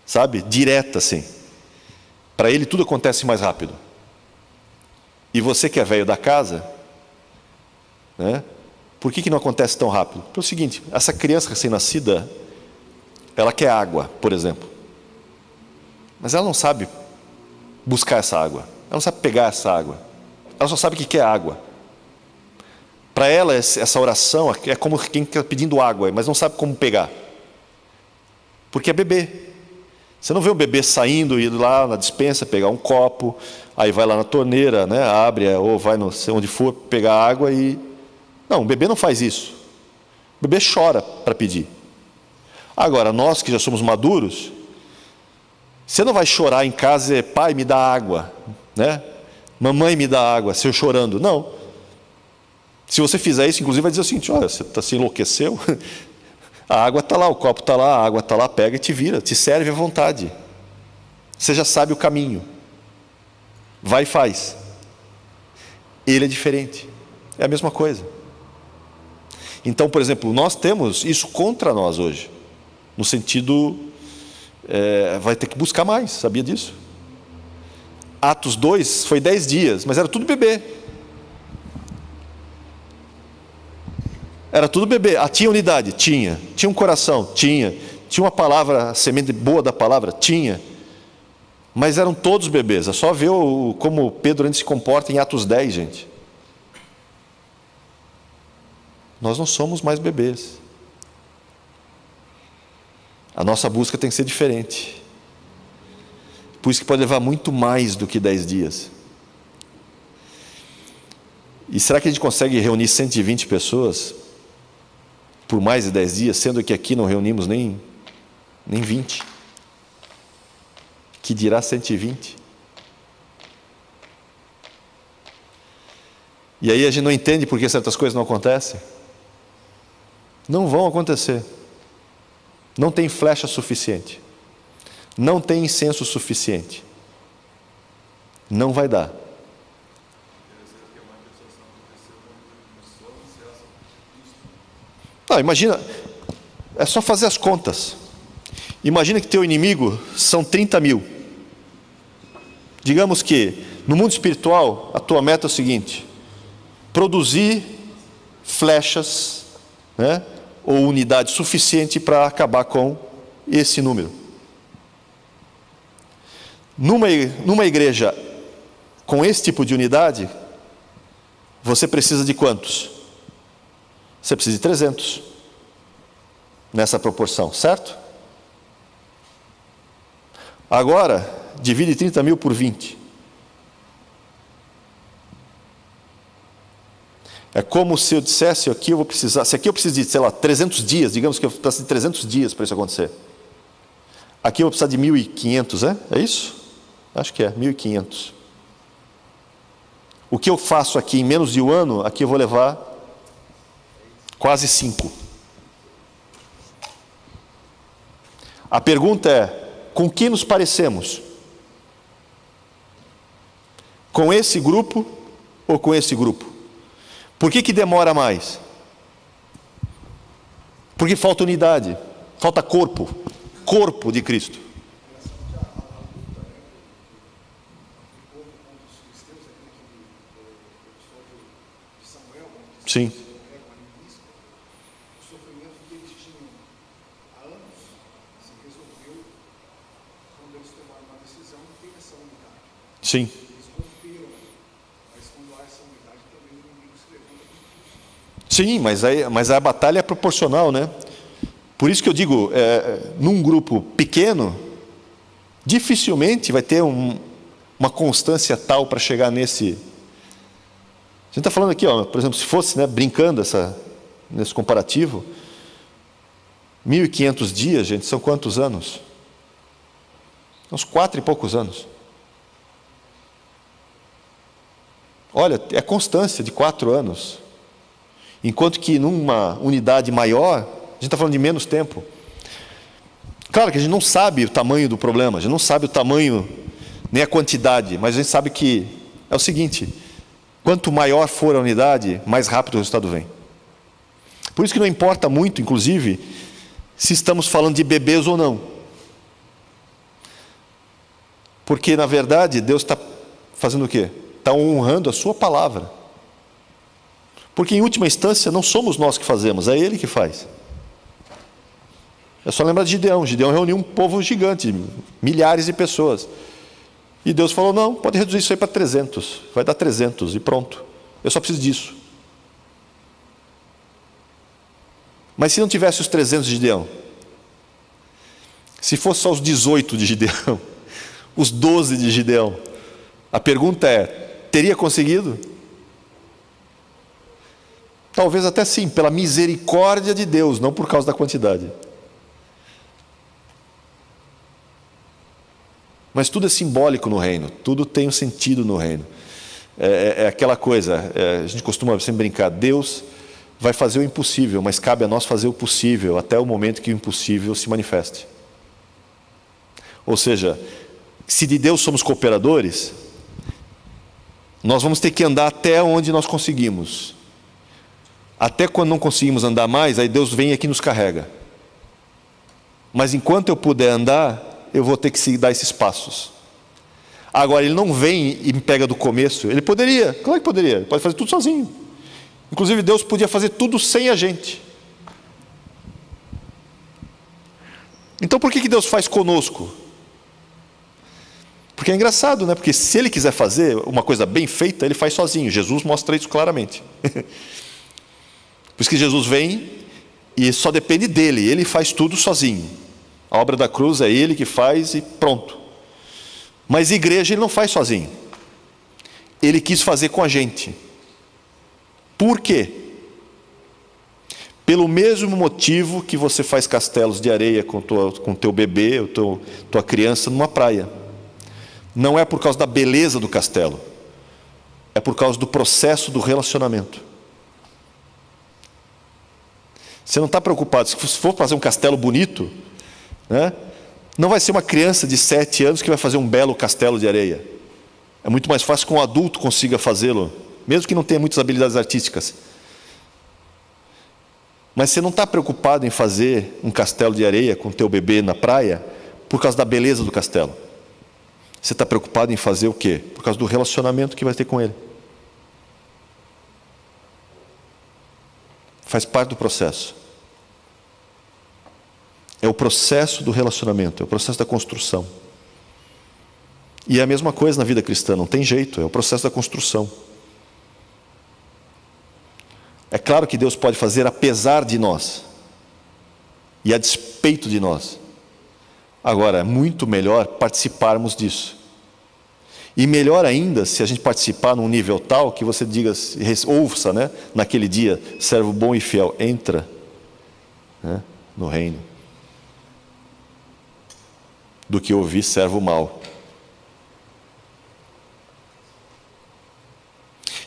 sabe, direta assim. Para ele tudo acontece mais rápido. E você que é velho da casa, né? Por que não acontece tão rápido? Pelo seguinte, essa criança recém-nascida, ela quer água, por exemplo. Mas ela não sabe buscar essa água. Ela não sabe pegar essa água. Ela só sabe que quer água. Para ela, essa oração é como quem está pedindo água, mas não sabe como pegar. Porque é bebê. Você não vê um bebê saindo, indo lá na despensa, pegar um copo, aí vai lá na torneira, né, abre, ou vai não sei onde for, pegar água e... Não, o bebê não faz isso. O bebê chora para pedir. Agora, nós que já somos maduros, você não vai chorar em casa e dizer, pai, me dá água, né? Mamãe, me dá água, se eu chorando. Não. Se você fizer isso, inclusive, vai dizer o seguinte, olha, você se enlouqueceu, a água está lá, o copo está lá, a água está lá, pega e te vira, te serve à vontade. Você já sabe o caminho. Vai e faz. Ele é diferente. É a mesma coisa. Então, por exemplo, nós temos isso contra nós hoje. No sentido, vai ter que buscar mais, sabia disso? Atos 2 foi 10 dias, mas era tudo bebê. Era tudo bebê. Tinha unidade? Tinha. Tinha um coração? Tinha. Tinha uma palavra, a semente boa da palavra? Tinha. Mas eram todos bebês. É só ver como Pedro se comporta em Atos 10, gente. Nós não somos mais bebês. A nossa busca tem que ser diferente. Por isso que pode levar muito mais do que 10 dias. E será que a gente consegue reunir 120 pessoas por mais de 10 dias, sendo que aqui não reunimos nem 20? Que dirá 120? E aí a gente não entende por que certas coisas não acontecem. Não vão acontecer. Não tem flecha suficiente. Não tem incenso suficiente. Não vai dar. Não, imagina, é só fazer as contas. Imagina que teu inimigo são 30 mil. Digamos que no mundo espiritual a tua meta é o seguinte: produzir flechas, né, ou unidade suficiente para acabar com esse número. Numa igreja com esse tipo de unidade, você precisa de quantos? Você precisa de 300. Nessa proporção, certo? Agora, divide 30 mil por 20. É como se eu dissesse, aqui eu vou precisar, se aqui eu preciso de, sei lá, 300 dias, digamos que eu preciso de 300 dias para isso acontecer. Aqui eu vou precisar de 1.500, é isso? Acho que é, 1.500. O que eu faço aqui em menos de um ano, aqui eu vou levar quase 5. A pergunta é, com que nos parecemos? Com esse grupo ou com esse grupo? Por que demora mais? Porque falta unidade, falta corpo de Cristo. Sim. Sim. Sim, mas a batalha é proporcional, né? Por isso que eu digo, num grupo pequeno, Dificilmente vai ter uma constância tal para chegar nesse. A gente está falando aqui, ó, por exemplo, se fosse, né, brincando nesse comparativo, 1.500 dias, gente, são quantos anos? Uns 4 e poucos anos. Olha, é constância de 4 anos. Enquanto que numa unidade maior, a gente está falando de menos tempo. Claro que a gente não sabe o tamanho do problema, a gente não sabe o tamanho, nem a quantidade, mas a gente sabe que é o seguinte: quanto maior for a unidade, mais rápido o resultado vem. Por isso que não importa muito, inclusive, se estamos falando de bebês ou não. Porque, na verdade, Deus está fazendo o quê? Está honrando a sua palavra. Porque, em última instância, não somos nós que fazemos, é Ele que faz. É só lembrar de Gideão. Gideão reuniu um povo gigante, milhares de pessoas. E Deus falou, não, pode reduzir isso aí para 300. Vai dar 300 e pronto. Eu só preciso disso. Mas se não tivesse os 300 de Gideão? Se fosse só os 18 de Gideão? Os 12 de Gideão? A pergunta é, teria conseguido? Talvez até sim, pela misericórdia de Deus, não por causa da quantidade. Mas tudo é simbólico no reino, tudo tem um sentido no reino. É aquela coisa, a gente costuma sempre brincar, Deus vai fazer o impossível, mas cabe a nós fazer o possível até o momento que o impossível se manifeste. Ou seja, se de Deus somos cooperadores, nós vamos ter que andar até onde nós conseguimos. Até quando não conseguimos andar mais, aí Deus vem aqui e nos carrega. Mas enquanto eu puder andar, eu vou ter que dar esses passos. Agora, Ele não vem e me pega do começo. Ele poderia, claro que poderia, ele pode fazer tudo sozinho. Inclusive, Deus podia fazer tudo sem a gente. Então, por que Deus faz conosco? Porque é engraçado, né? Porque se Ele quiser fazer uma coisa bem feita, Ele faz sozinho. Jesus mostra isso claramente. Por isso que Jesus vem e só depende dEle. Ele faz tudo sozinho. A obra da cruz é Ele que faz e pronto. Mas igreja Ele não faz sozinho. Ele quis fazer com a gente. Por quê? Pelo mesmo motivo que você faz castelos de areia com teu bebê, ou tua criança numa praia. Não é por causa da beleza do castelo. É por causa do processo do relacionamento. Você não está preocupado, se for fazer um castelo bonito, né? Não vai ser uma criança de 7 anos que vai fazer um belo castelo de areia. É muito mais fácil que um adulto consiga fazê-lo, mesmo que não tenha muitas habilidades artísticas. Mas você não está preocupado em fazer um castelo de areia com teu bebê na praia por causa da beleza do castelo. Você está preocupado em fazer o quê? Por causa do relacionamento que vai ter com ele. Faz parte do processo. É o processo do relacionamento, é o processo da construção. E é a mesma coisa na vida cristã, não tem jeito, é o processo da construção. É claro que Deus pode fazer apesar de nós e a despeito de nós. Agora, é muito melhor participarmos disso. E melhor ainda se a gente participar num nível tal que você diga, ouça, né, naquele dia, servo bom e fiel, entra, né, no reino. Do que ouvir servo mau.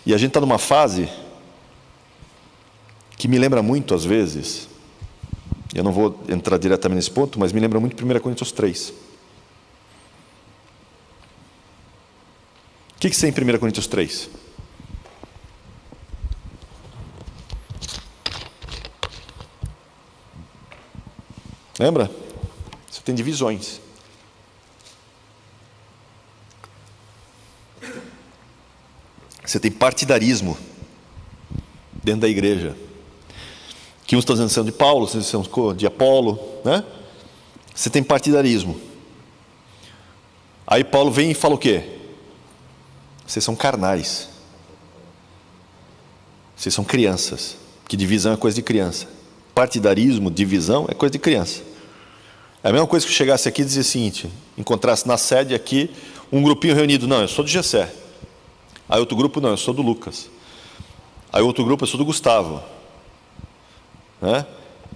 E a gente está numa fase que me lembra muito, às vezes, eu não vou entrar diretamente nesse ponto, mas me lembra muito 1 Coríntios 3. O que tem em 1 Coríntios 3? Lembra? Você tem divisões. Você tem partidarismo dentro da igreja. Que uns estão dizendo que são de Paulo, outros são de Apolo, né? Você tem partidarismo. Aí Paulo vem e fala o quê? Vocês são carnais. Vocês são crianças. Que divisão é coisa de criança. Partidarismo, divisão é coisa de criança. É a mesma coisa que eu chegasse aqui e dizer o seguinte, encontrasse na sede aqui um grupinho reunido, não, eu sou do Gessé. Aí outro grupo, não, eu sou do Lucas. Aí outro grupo, eu sou do Gustavo. Né?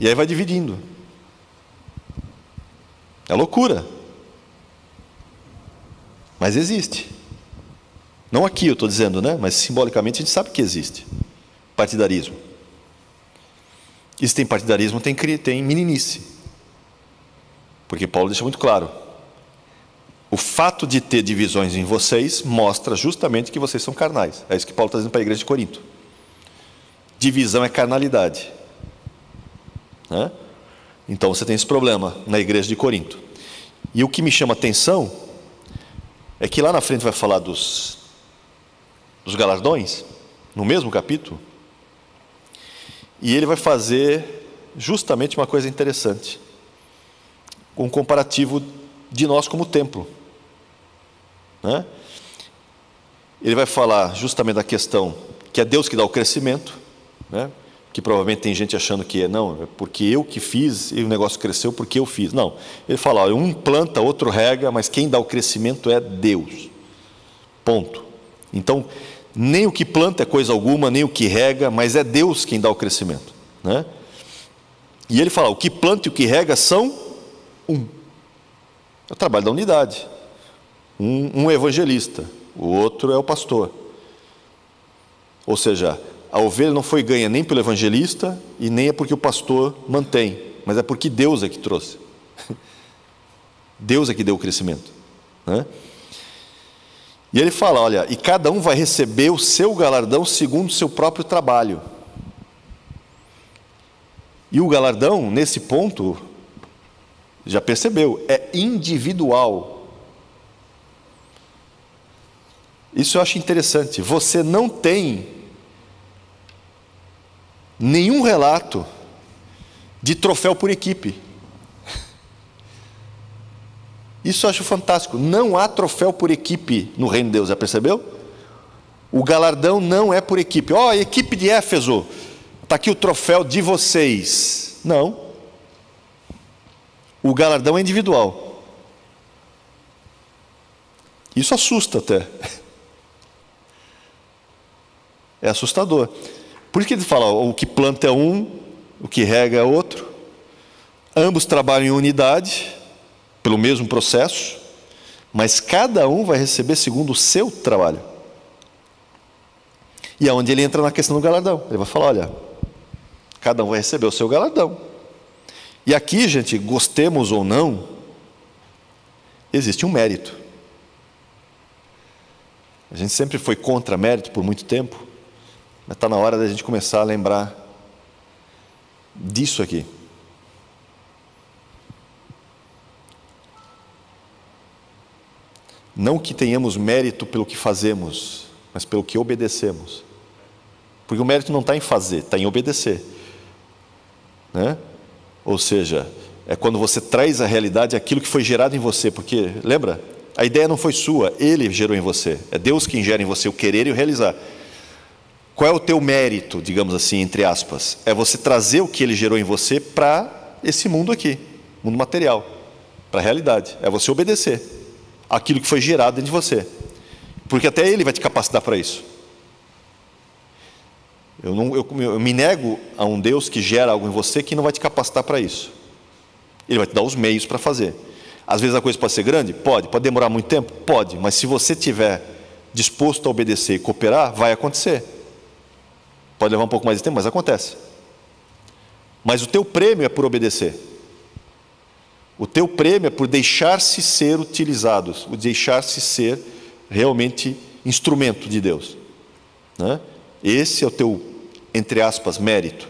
E aí vai dividindo. É loucura. Mas existe. Não aqui eu estou dizendo, né? Mas simbolicamente a gente sabe que existe. Partidarismo. E se tem partidarismo, tem meninice. Porque Paulo deixa muito claro. O fato de ter divisões em vocês mostra justamente que vocês são carnais. É isso que Paulo está dizendo para a igreja de Corinto. Divisão é carnalidade. Né? Então você tem esse problema na igreja de Corinto. E o que me chama a atenção é que lá na frente vai falar dos galardões, no mesmo capítulo, e ele vai fazer justamente uma coisa interessante, um comparativo de nós como templo. Né? Ele vai falar justamente da questão que é Deus que dá o crescimento, né? Que provavelmente tem gente achando que não, é porque eu que fiz e o negócio cresceu porque eu fiz. Não, ele fala, olha, um planta, outro rega, mas quem dá o crescimento é Deus. Ponto. Então, nem o que planta é coisa alguma, nem o que rega, mas é Deus quem dá o crescimento. Né? E ele fala, o que planta e o que rega são um. É o trabalho da unidade. Um é evangelista, o outro é o pastor. Ou seja, a ovelha não foi ganha nem pelo evangelista e nem é porque o pastor mantém, mas é porque Deus é que trouxe. Deus é que deu o crescimento. Né? E ele fala, olha, e cada um vai receber o seu galardão segundo o seu próprio trabalho. E o galardão, nesse ponto, já percebeu, é individual. Isso eu acho interessante. Você não tem nenhum relato de troféu por equipe. Isso eu acho fantástico. Não há troféu por equipe no reino de Deus, já percebeu? O galardão não é por equipe. Ó, equipe de Éfeso, está aqui o troféu de vocês. Não. O galardão é individual. Isso assusta até. É assustador. Por isso que ele fala, o que planta é um, o que rega é outro. Ambos trabalham em unidade, pelo mesmo processo, mas cada um vai receber segundo o seu trabalho. E é onde ele entra na questão do galardão. Ele vai falar, olha, cada um vai receber o seu galardão. E aqui, gente, gostemos ou não, existe um mérito. A gente sempre foi contra mérito por muito tempo, mas está na hora da gente começar a lembrar disso aqui. Não que tenhamos mérito pelo que fazemos, mas pelo que obedecemos. Porque o mérito não está em fazer, está em obedecer. Né? Ou seja, é quando você traz à realidade aquilo que foi gerado em você. Porque, lembra? A ideia não foi sua, Ele gerou em você. É Deus quem gera em você o querer e o realizar. Qual é o teu mérito, digamos assim, entre aspas? É você trazer o que Ele gerou em você para esse mundo aqui, mundo material, para a realidade. É você obedecer aquilo que foi gerado dentro de você. Porque até Ele vai te capacitar para isso. Eu me nego a um Deus que gera algo em você que não vai te capacitar para isso. Ele vai te dar os meios para fazer. Às vezes a coisa pode ser grande? Pode demorar muito tempo? Pode, mas se você estiver disposto a obedecer e cooperar, vai acontecer. Pode levar um pouco mais de tempo, mas acontece. Mas o teu prêmio é por obedecer. O teu prêmio é por deixar-se ser utilizado, o deixar-se ser realmente instrumento de Deus. Né? Esse é o teu, entre aspas, mérito.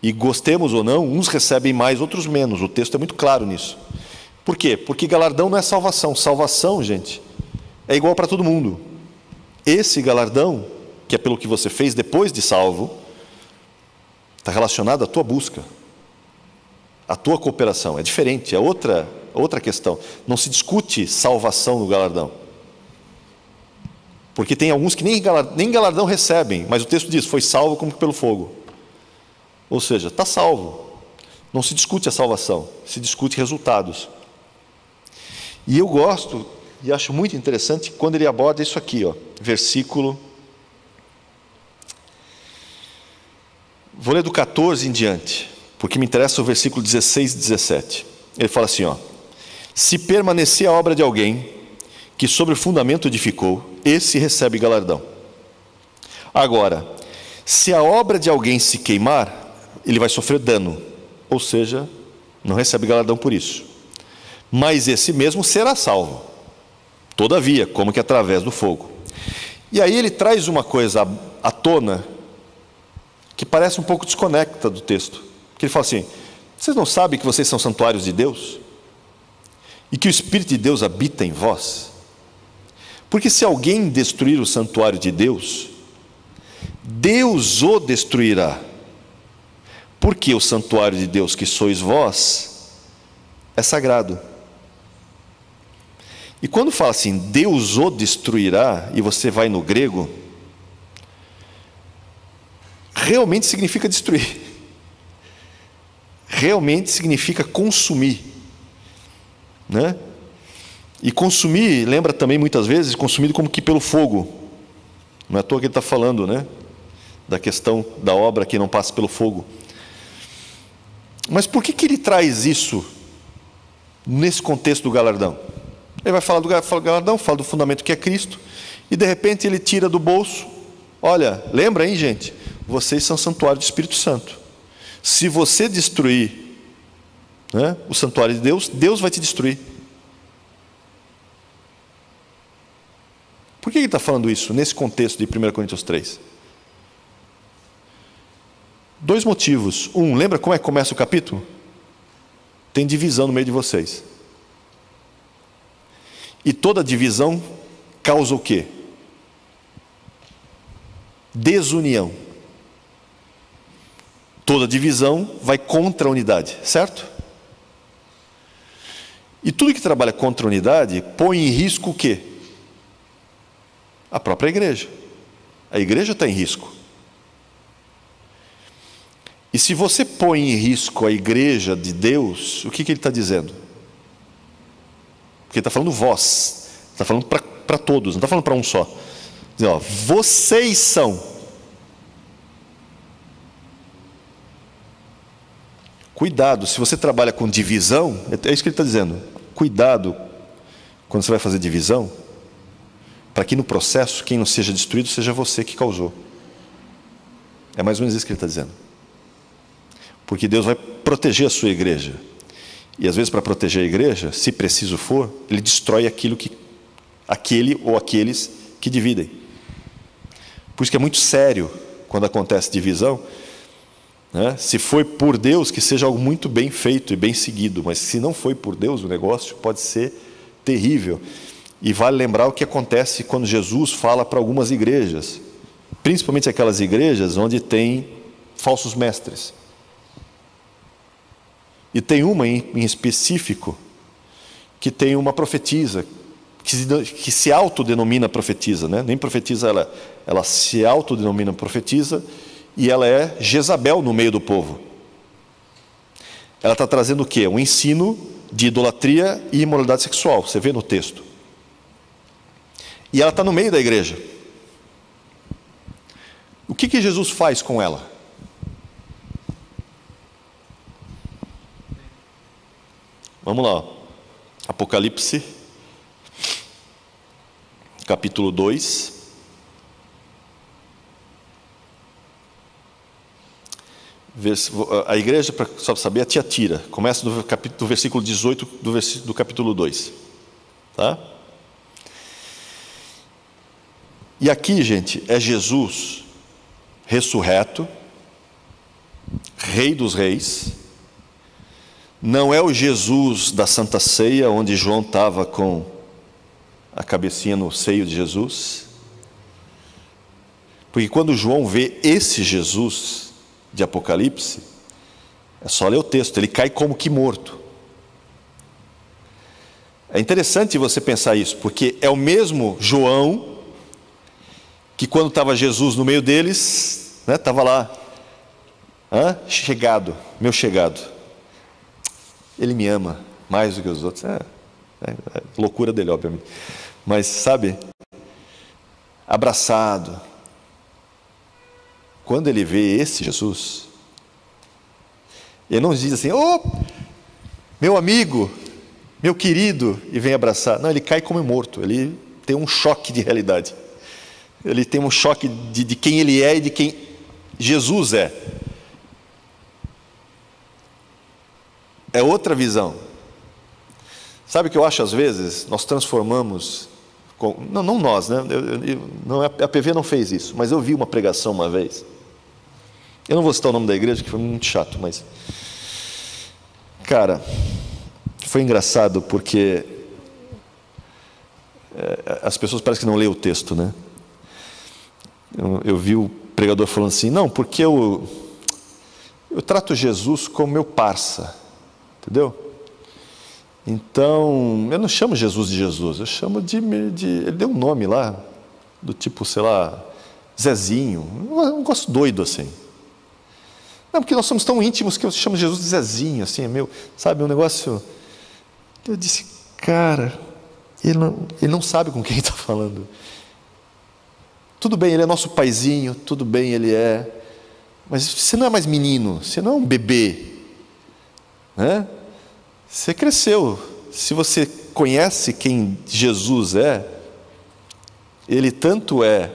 E gostemos ou não, uns recebem mais, outros menos. O texto é muito claro nisso. Por quê? Porque galardão não é salvação. Salvação, gente, é igual para todo mundo. Esse galardão, que é pelo que você fez depois de salvo, está relacionado à tua busca, à tua cooperação. É diferente, é outra questão. Não se discute salvação no galardão. Porque tem alguns que nem galardão recebem, mas o texto diz, foi salvo como pelo fogo. Ou seja, está salvo. Não se discute a salvação, se discute resultados. E eu gosto e acho muito interessante quando ele aborda isso aqui, ó, versículo... Vou ler do 14 em diante, porque me interessa o versículo 16 e 17. Ele fala assim, ó: se permanecer a obra de alguém que sobre o fundamento edificou, esse recebe galardão. Agora, se a obra de alguém se queimar, ele vai sofrer dano, ou seja, não recebe galardão por isso. Mas esse mesmo será salvo, todavia, como que através do fogo. E aí ele traz uma coisa à tona que parece um pouco desconecta do texto. Que ele fala assim: vocês não sabem que vocês são santuários de Deus? E que o Espírito de Deus habita em vós? Porque se alguém destruir o santuário de Deus, Deus o destruirá. Porque o santuário de Deus que sois vós é sagrado. E quando fala assim, Deus o destruirá, e você vai no grego, realmente significa destruir. Realmente significa consumir, né? E consumir, lembra também muitas vezes, consumido como que pelo fogo. Não é à toa que ele está falando, né? Da questão da obra que não passa pelo fogo. Mas por que ele traz isso nesse contexto do galardão? Ele vai falar do galardão, fala do fundamento que é Cristo, e de repente ele tira do bolso: olha, lembra aí, gente, vocês são santuário do Espírito Santo. Se você destruir, né, o santuário de Deus, Deus vai te destruir. Por que ele está falando isso nesse contexto de 1 Coríntios 3? Dois motivos. Um, lembra como é que começa o capítulo? Tem divisão no meio de vocês. E toda divisão causa o quê? Desunião. Toda divisão vai contra a unidade, certo? E tudo que trabalha contra a unidade põe em risco o quê? A própria igreja. A igreja está em risco. E se você põe em risco a igreja de Deus, o que ele está dizendo? Porque ele está falando vós, está falando para todos, não está falando para um só. Diz, ó, vocês são. Cuidado, se você trabalha com divisão, é isso que ele está dizendo. Cuidado quando você vai fazer divisão, para que no processo, quem não seja destruído, seja você que causou. É mais ou menos isso que ele está dizendo. Porque Deus vai proteger a sua igreja. E às vezes, para proteger a igreja, se preciso for, ele destrói aquele ou aqueles que dividem. Por isso que é muito sério quando acontece divisão, né? Se foi por Deus, que seja algo muito bem feito e bem seguido, mas se não foi por Deus, o negócio pode ser terrível. E vale lembrar o que acontece quando Jesus fala para algumas igrejas, principalmente aquelas igrejas onde tem falsos mestres. E tem uma em específico que tem uma profetisa que se autodenomina profetisa, né? Nem profetiza, ela se autodenomina profetisa, e ela é Jezabel no meio do povo. Ela está trazendo o quê? Um ensino de idolatria e imoralidade sexual, você vê no texto. E ela está no meio da igreja. O que Jesus faz com ela? Vamos lá, Apocalipse, capítulo 2. A igreja, só para saber, é Tiatira. Começa do versículo 18 do capítulo 2. Tá? E aqui, gente, é Jesus ressurreto, Rei dos Reis. Não é o Jesus da Santa Ceia, onde João estava com a cabecinha no seio de Jesus. Porque quando João vê esse Jesus de Apocalipse, é só ler o texto, ele cai como que morto. É interessante você pensar isso, porque é o mesmo João que quando estava Jesus no meio deles, né, estava lá, chegado, meu chegado. Ele me ama mais do que os outros. É loucura dele, obviamente. Mas, sabe, abraçado. Quando ele vê esse Jesus, ele não diz assim, ô, meu amigo, meu querido, e vem abraçar. Não, ele cai como morto, ele tem um choque de realidade. Ele tem um choque de quem ele é e de quem Jesus é. É outra visão. Sabe o que eu acho às vezes? Nós transformamos... Não nós, né? A PV não fez isso, mas eu vi uma pregação uma vez. Eu não vou citar o nome da igreja, que foi muito chato, mas... Cara, foi engraçado porque... as pessoas parecem que não leem o texto, né? Eu vi o pregador falando assim, não, porque eu trato Jesus como meu parça, entendeu? Então, eu não chamo Jesus de Jesus, eu chamo de ele deu um nome lá, do tipo, sei lá, Zezinho, um negócio doido assim. Não, porque nós somos tão íntimos que eu chamo Jesus de Zezinho, assim, é meu, sabe, um negócio... Eu disse, cara, ele não sabe com quem está falando. Tudo bem, ele é nosso paizinho, tudo bem, ele é... Mas você não é mais menino, você não é um bebê, né? Você cresceu. Se você conhece quem Jesus é, ele tanto é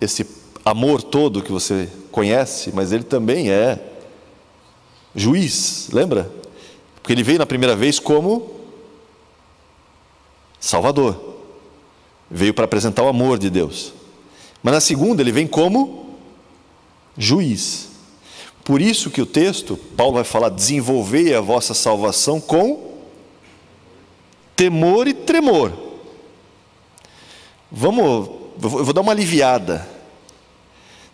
esse amor todo que você conhece, mas ele também é juiz, lembra? Porque ele veio na primeira vez como Salvador, veio para apresentar o amor de Deus, mas na segunda ele vem como juiz. Por isso que o texto, Paulo vai falar, desenvolvei a vossa salvação com temor e tremor. Eu vou dar uma aliviada.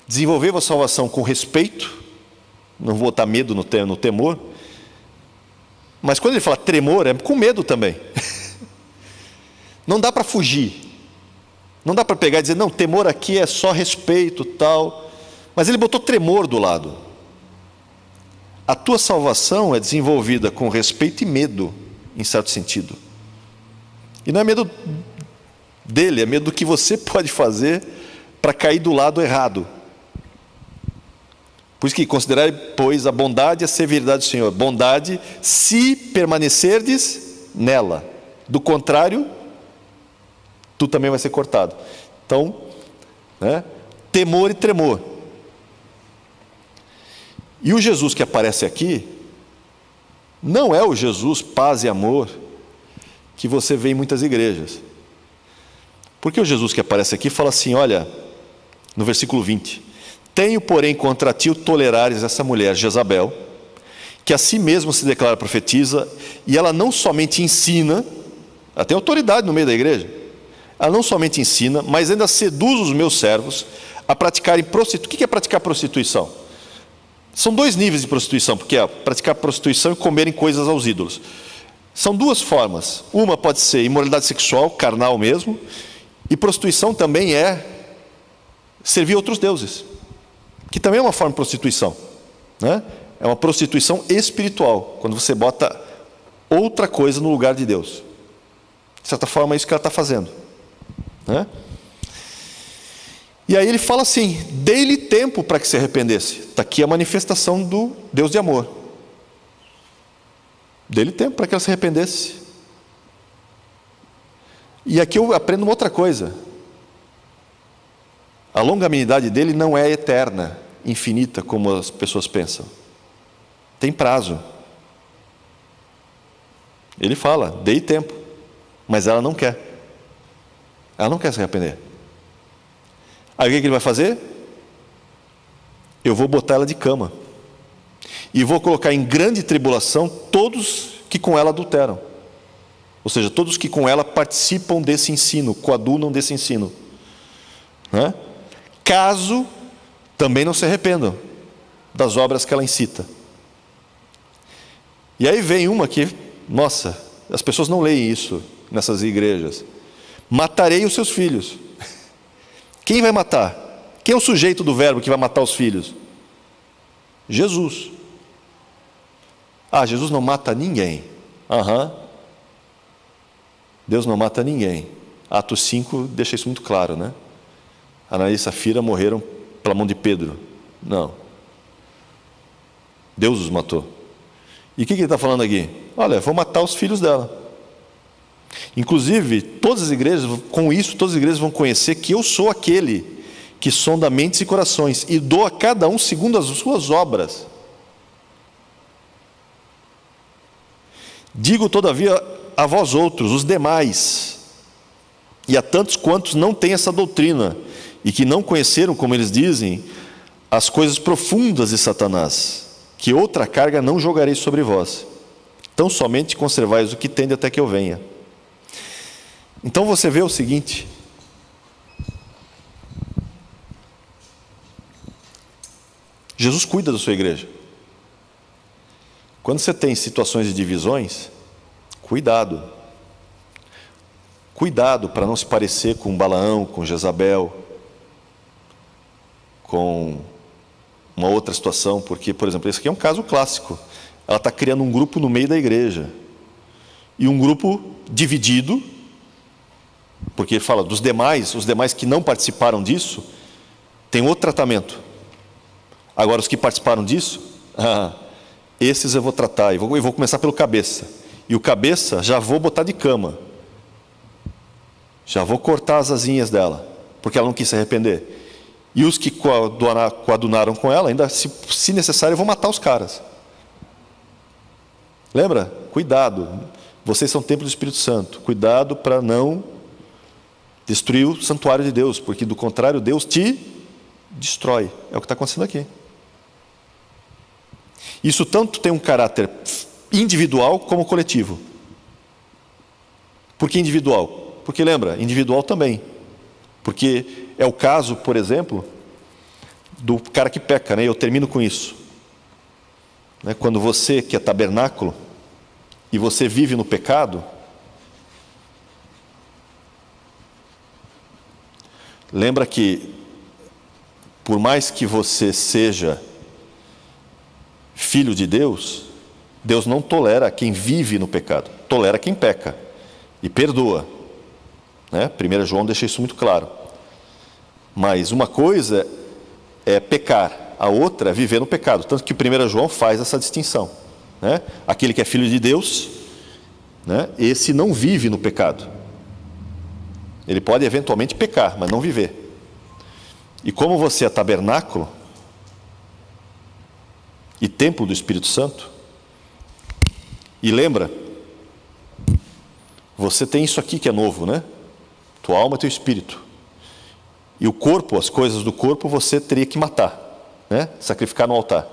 Desenvolver a vossa salvação com respeito, não vou botar medo no temor, mas quando ele fala tremor, é com medo também. Não dá para fugir, não dá para pegar e dizer, não, temor aqui é só respeito, tal, mas ele botou tremor do lado. A tua salvação é desenvolvida com respeito e medo, em certo sentido. E não é medo dele, é medo do que você pode fazer para cair do lado errado. Por isso que considerai, pois, a bondade e a severidade do Senhor. Bondade, se permanecerdes nela. Do contrário, tu também vai ser cortado. Então, né, temor e tremor. E o Jesus que aparece aqui, não é o Jesus paz e amor que você vê em muitas igrejas. Porque o Jesus que aparece aqui fala assim, olha, no versículo 20, tenho, porém, contra ti o tolerares essa mulher, Jezabel, que a si mesma se declara profetisa, e ela não somente ensina, ela tem autoridade no meio da igreja, ela não somente ensina, mas ainda seduz os meus servos a praticarem prostituição. O que é praticar prostituição? São dois níveis de prostituição, porque é praticar prostituição e comerem coisas aos ídolos. São duas formas. Uma pode ser imoralidade sexual, carnal mesmo, e prostituição também é servir outros deuses, que também é uma forma de prostituição, né? É uma prostituição espiritual, quando você bota outra coisa no lugar de Deus. De certa forma é isso que ela está fazendo, né? E aí ele fala assim, dei-lhe tempo para que se arrependesse. Está aqui a manifestação do Deus de amor. Dei-lhe tempo para que ela se arrependesse. E aqui eu aprendo uma outra coisa. A longanimidade dele não é eterna, infinita, como as pessoas pensam. Tem prazo. Ele fala, dei tempo. Mas ela não quer. Ela não quer se arrepender. Aí o que ele vai fazer? Eu vou botar ela de cama. E vou colocar em grande tribulação todos que com ela adulteram. Ou seja, todos que com ela participam desse ensino, coadunam desse ensino, né? Caso também não se arrependam das obras que ela incita. E aí vem uma que, nossa, as pessoas não leem isso nessas igrejas. Matarei os seus filhos. Quem vai matar? Quem é o sujeito do verbo que vai matar os filhos? Jesus. Ah, Jesus não mata ninguém. Aham. Deus não mata ninguém. Atos 5 deixa isso muito claro, né? Ananias e Safira morreram pela mão de Pedro. Não. Deus os matou. E o que ele está falando aqui? Olha, vou matar os filhos dela. Inclusive, todas as igrejas, com isso, todas as igrejas vão conhecer que eu sou aquele que sonda mentes e corações e dou a cada um segundo as suas obras. Digo, todavia, a vós outros, os demais, e a tantos quantos não têm essa doutrina, e que não conheceram, como eles dizem, as coisas profundas de Satanás, que outra carga não jogarei sobre vós. Tão somente conservais o que tende até que eu venha. Então você vê o seguinte: Jesus cuida da sua igreja. Quando você tem situações de divisões, cuidado. Cuidado para não se parecer com Balaão, com Jezabel, com uma outra situação, porque, por exemplo, esse aqui é um caso clássico. Ela está criando um grupo no meio da igreja. E um grupo dividido, porque ele fala dos demais, os demais que não participaram disso, tem outro tratamento. Agora, os que participaram disso, esses eu vou tratar, e vou começar pelo cabeça. E o cabeça já vou botar de cama. Já vou cortar as asinhas dela, porque ela não quis se arrepender. E os que coadunaram com ela, ainda, se necessário, eu vou matar os caras. Lembra? Cuidado. Vocês são templo do Espírito Santo. Cuidado para não destruir o santuário de Deus, porque do contrário, Deus te destrói. É o que está acontecendo aqui. Isso tanto tem um caráter individual como coletivo. Por que individual? Porque lembra, individual também. Porque é o caso, por exemplo, do cara que peca, né? Eu termino com isso. Quando você que é tabernáculo e você vive no pecado, lembra que por mais que você seja filho de Deus, Deus não tolera quem vive no pecado, tolera quem peca e perdoa. 1 João deixa isso muito claro. Mas uma coisa é pecar, a outra é viver no pecado. Tanto que 1 João faz essa distinção. Aquele que é filho de Deus, esse não vive no pecado. Ele pode eventualmente pecar, mas não viver. E como você é tabernáculo e templo do Espírito Santo, e lembra, você tem isso aqui que é novo, tua alma e teu espírito. E o corpo, as coisas do corpo, você teria que matar, sacrificar no altar.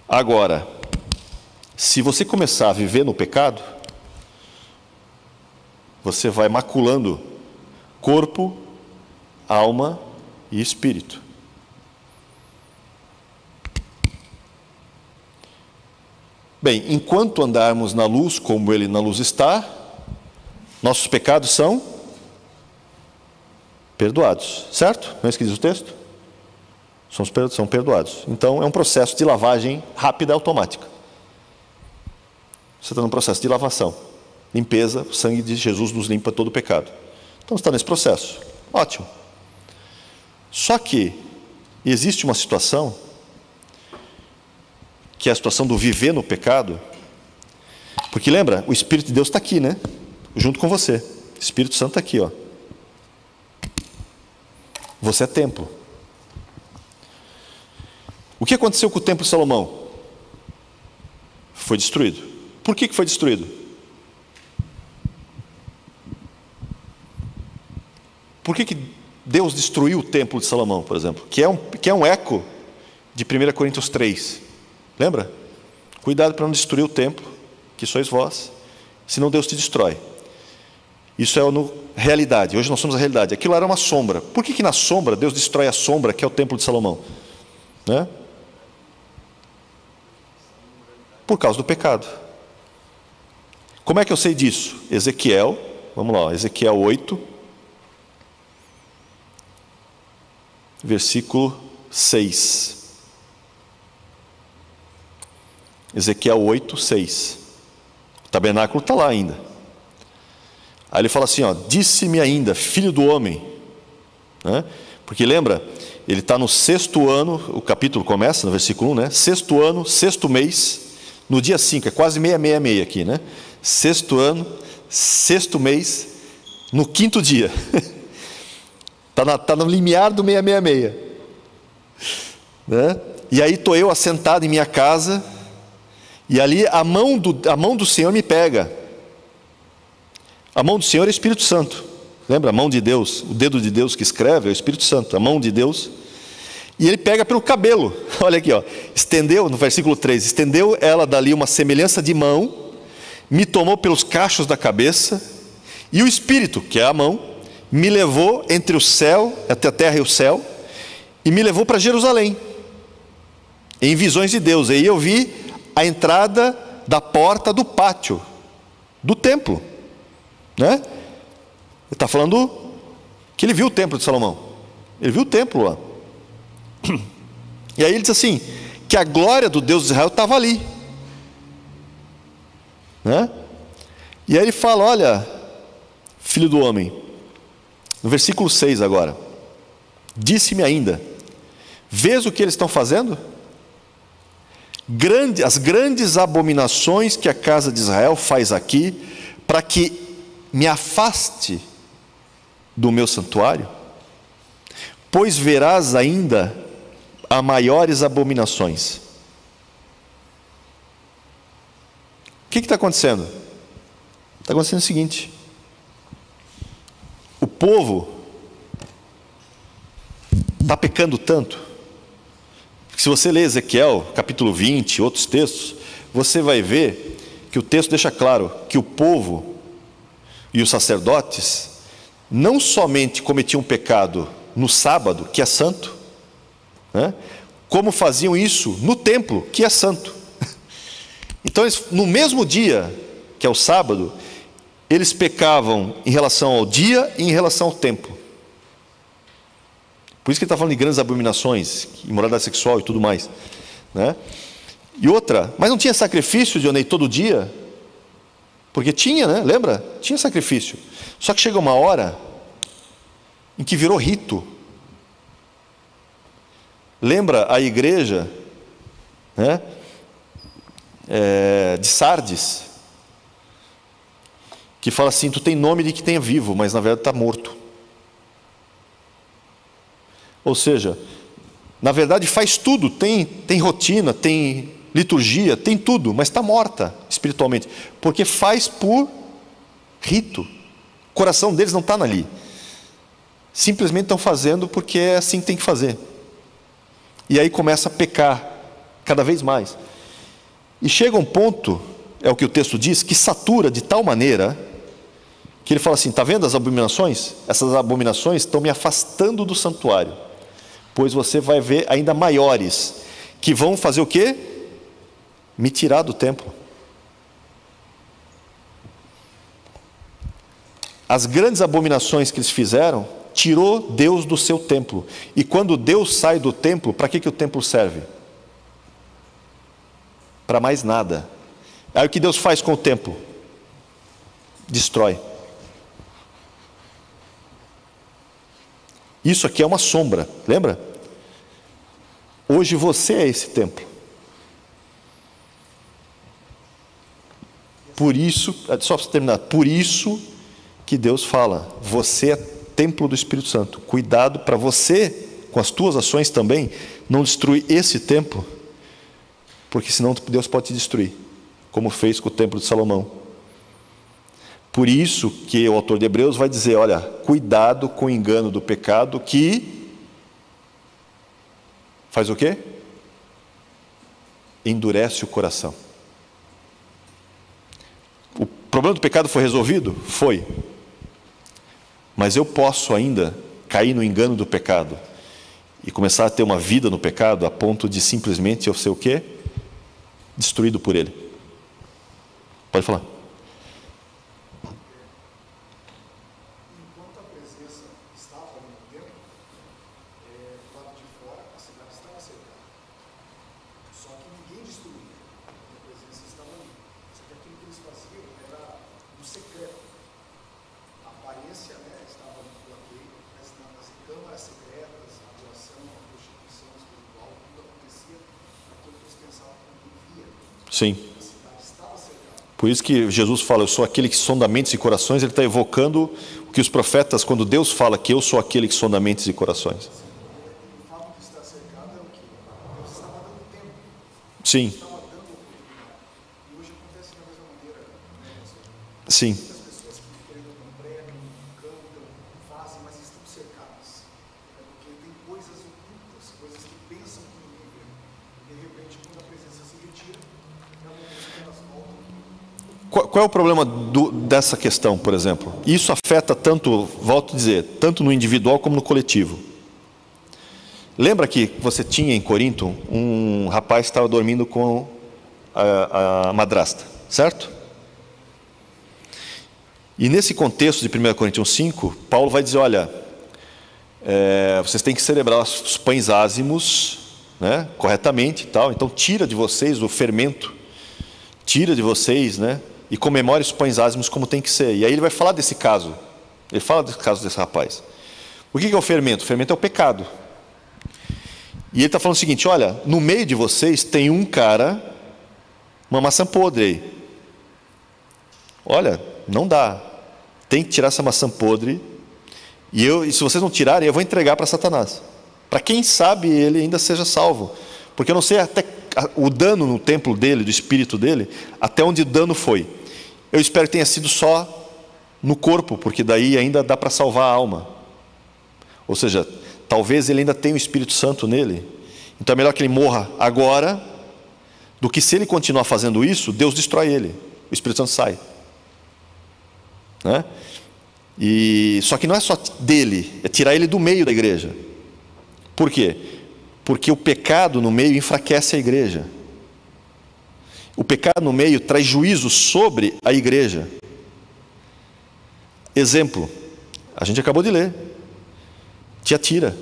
Agora, se você começar a viver no pecado, você vai maculando corpo, alma e espírito. Bem, enquanto andarmos na luz como Ele na luz está, nossos pecados são perdoados, certo? Não é isso que diz o texto? São perdoados. Então, é um processo de lavagem rápida e automática. Você está num processo de lavação, limpeza, o sangue de Jesus nos limpa todo o pecado. Então, você está nesse processo. Ótimo. Só que existe uma situação, que é a situação do viver no pecado, porque lembra, o Espírito de Deus está aqui, junto com você. O Espírito Santo está aqui, ó. Você é templo. O que aconteceu com o templo de Salomão? Foi destruído. Por que foi destruído? Por que Deus destruiu o templo de Salomão, por exemplo? Que é um eco de 1 Coríntios 3. Lembra? Cuidado para não destruir o templo, que sois vós, senão Deus te destrói. Isso é realidade. Hoje nós somos a realidade. Aquilo era uma sombra. Por que na sombra Deus destrói a sombra, que é o templo de Salomão? Por causa do pecado. Como é que eu sei disso? Ezequiel, vamos lá, Ezequiel 8, versículo 6. Ezequiel 8, 6. O tabernáculo está lá ainda. Aí ele fala assim, ó, disse-me ainda, filho do homem, né? Porque lembra, ele está no 6º ano, o capítulo começa no versículo 1, né? 6º ano, 6º mês, no dia 5, é quase 666 aqui, né? 6º ano, 6º mês, no 5º dia. Está no limiar do 666. Né? E aí estou eu assentado em minha casa, e ali a mão do Senhor me pega. A mão do Senhor é o Espírito Santo. Lembra? A mão de Deus, o dedo de Deus que escreve é o Espírito Santo, a mão de Deus. E ele pega pelo cabelo. Olha aqui, ó. Estendeu, no versículo 3, estendeu ela dali uma semelhança de mão, me tomou pelos cachos da cabeça, e o Espírito, que é a mão, me levou entre o céu, até a terra e o céu, e me levou para Jerusalém, em visões de Deus. E aí eu vi a entrada da porta do pátio, do templo, né? Ele está falando que ele viu o templo de Salomão. Ele viu o templo lá. E aí ele diz assim, que a glória do Deus de Israel estava ali, né? E aí ele fala, olha, filho do homem, no versículo 6 agora, disse-me ainda, vês o que eles estão fazendo? As grandes abominações que a casa de Israel faz aqui, para que me afaste do meu santuário, pois verás ainda a maiores abominações. O que está acontecendo? Está acontecendo o seguinte, o povo está pecando tanto, que se você ler Ezequiel, capítulo 20, outros textos, você vai ver que o texto deixa claro que o povo e os sacerdotes não somente cometiam pecado no sábado, que é santo, né, como faziam isso no templo, que é santo. Então, no mesmo dia, que é o sábado, eles pecavam em relação ao dia e em relação ao templo. Por isso que ele está falando de grandes abominações, imoralidade sexual e tudo mais, né? E outra, mas não tinha sacrifício, Dionei, todo dia? Porque tinha, né? Lembra? Tinha sacrifício. Só que chega uma hora em que virou rito. Lembra a igreja, né, de Sardes, que fala assim, tu tem nome de que tenha vivo, mas na verdade está morto. Ou seja, na verdade faz tudo, tem rotina, tem liturgia, tem tudo, mas está morta espiritualmente, porque faz por rito. O coração deles não está ali. Simplesmente estão fazendo porque é assim que tem que fazer. E aí começa a pecar cada vez mais. E chega um ponto, é o que o texto diz, que satura de tal maneira que ele fala assim, está vendo as abominações? Essas abominações estão me afastando do santuário, pois você vai ver ainda maiores, que vão fazer o quê? Me tirar do templo. As grandes abominações que eles fizeram, tirou Deus do seu templo. E quando Deus sai do templo, para que o templo serve? Para mais nada. Aí o que Deus faz com o templo? Destrói. Isso aqui é uma sombra, lembra? Hoje você é esse templo. Por isso, só para terminar, por isso que Deus fala, você é templo do Espírito Santo. Cuidado para você, com as tuas ações também, não destruir esse templo, porque senão Deus pode te destruir, como fez com o templo de Salomão. Por isso que o autor de Hebreus vai dizer, olha, cuidado com o engano do pecado que faz o quê? Endurece o coração. O problema do pecado foi resolvido? Foi. Mas eu posso ainda cair no engano do pecado e começar a ter uma vida no pecado a ponto de simplesmente eu ser o quê? Destruído por ele. Pode falar. Enquanto a presença estava ali no templo, do lado de fora a cidade estava cercada. Só que ninguém destruía. Sim. Por isso que Jesus fala, eu sou aquele que sonda mentes e corações. Ele está evocando o que os profetas, quando Deus fala que eu sou aquele que sonda mentes e corações. O fato de estar cercado é o que Deus estava dando tempo, Sim, estava dando oportunidade. E hoje acontece da mesma maneira, né, pastor? sim, Muitas pessoas que querendo não pregam, cantam, fazem, mas estão cercadas. É porque tem coisas ocultas, coisas que pensam que ninguém vê. E de repente, quando a presença se retira, é o momento que elas voltam. Qual é o problema dessa questão, por exemplo? Isso afeta tanto, volto a dizer, tanto no individual como no coletivo. Lembra que você tinha em Corinto um rapaz que estava dormindo com a madrasta, certo? E nesse contexto de 1 Coríntios 5, Paulo vai dizer, olha, vocês têm que celebrar os pães ázimos, né, corretamente e tal, então tira de vocês o fermento, tira de vocês, né, e comemore os pães ázimos como tem que ser. E aí ele vai falar desse caso, ele fala desse caso desse rapaz. O que é o fermento? O fermento é o pecado. E ele está falando o seguinte, olha, no meio de vocês tem um cara, uma maçã podre aí. Olha, não dá, tem que tirar essa maçã podre, e se vocês não tirarem, eu vou entregar para Satanás, para quem sabe ele ainda seja salvo, porque eu não sei até o dano no templo dele, do espírito dele, até onde o dano foi. Eu espero que tenha sido só no corpo, porque daí ainda dá para salvar a alma. Ou seja, talvez ele ainda tenha o Espírito Santo nele. Então é melhor que ele morra agora, do que se ele continuar fazendo isso, Deus destrói ele, o Espírito Santo sai, né? Só que não é só dele, é tirar ele do meio da igreja. Por quê? Porque o pecado no meio enfraquece a igreja. O pecado no meio traz juízo sobre a igreja. Exemplo, a gente acabou de ler, Tiatira.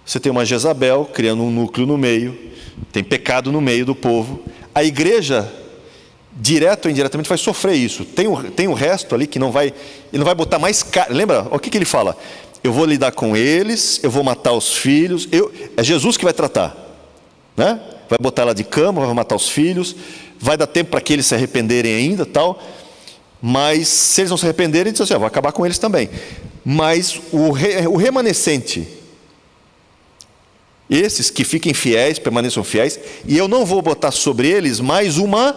Você tem uma Jezabel criando um núcleo no meio, tem pecado no meio do povo. A igreja, direto ou indiretamente, vai sofrer isso. Tem o resto ali que não vai, ele não vai botar mais carga. Lembra? O que ele fala? Eu vou lidar com eles, eu vou matar os filhos. É Jesus que vai tratar, né? Vai botar ela de cama, vai matar os filhos, vai dar tempo para que eles se arrependerem ainda, tal. Mas se eles não se arrependerem, ele diz assim, vou acabar com eles também. Mas o remanescente, esses que fiquem fiéis, permaneçam fiéis, e eu não vou botar sobre eles mais uma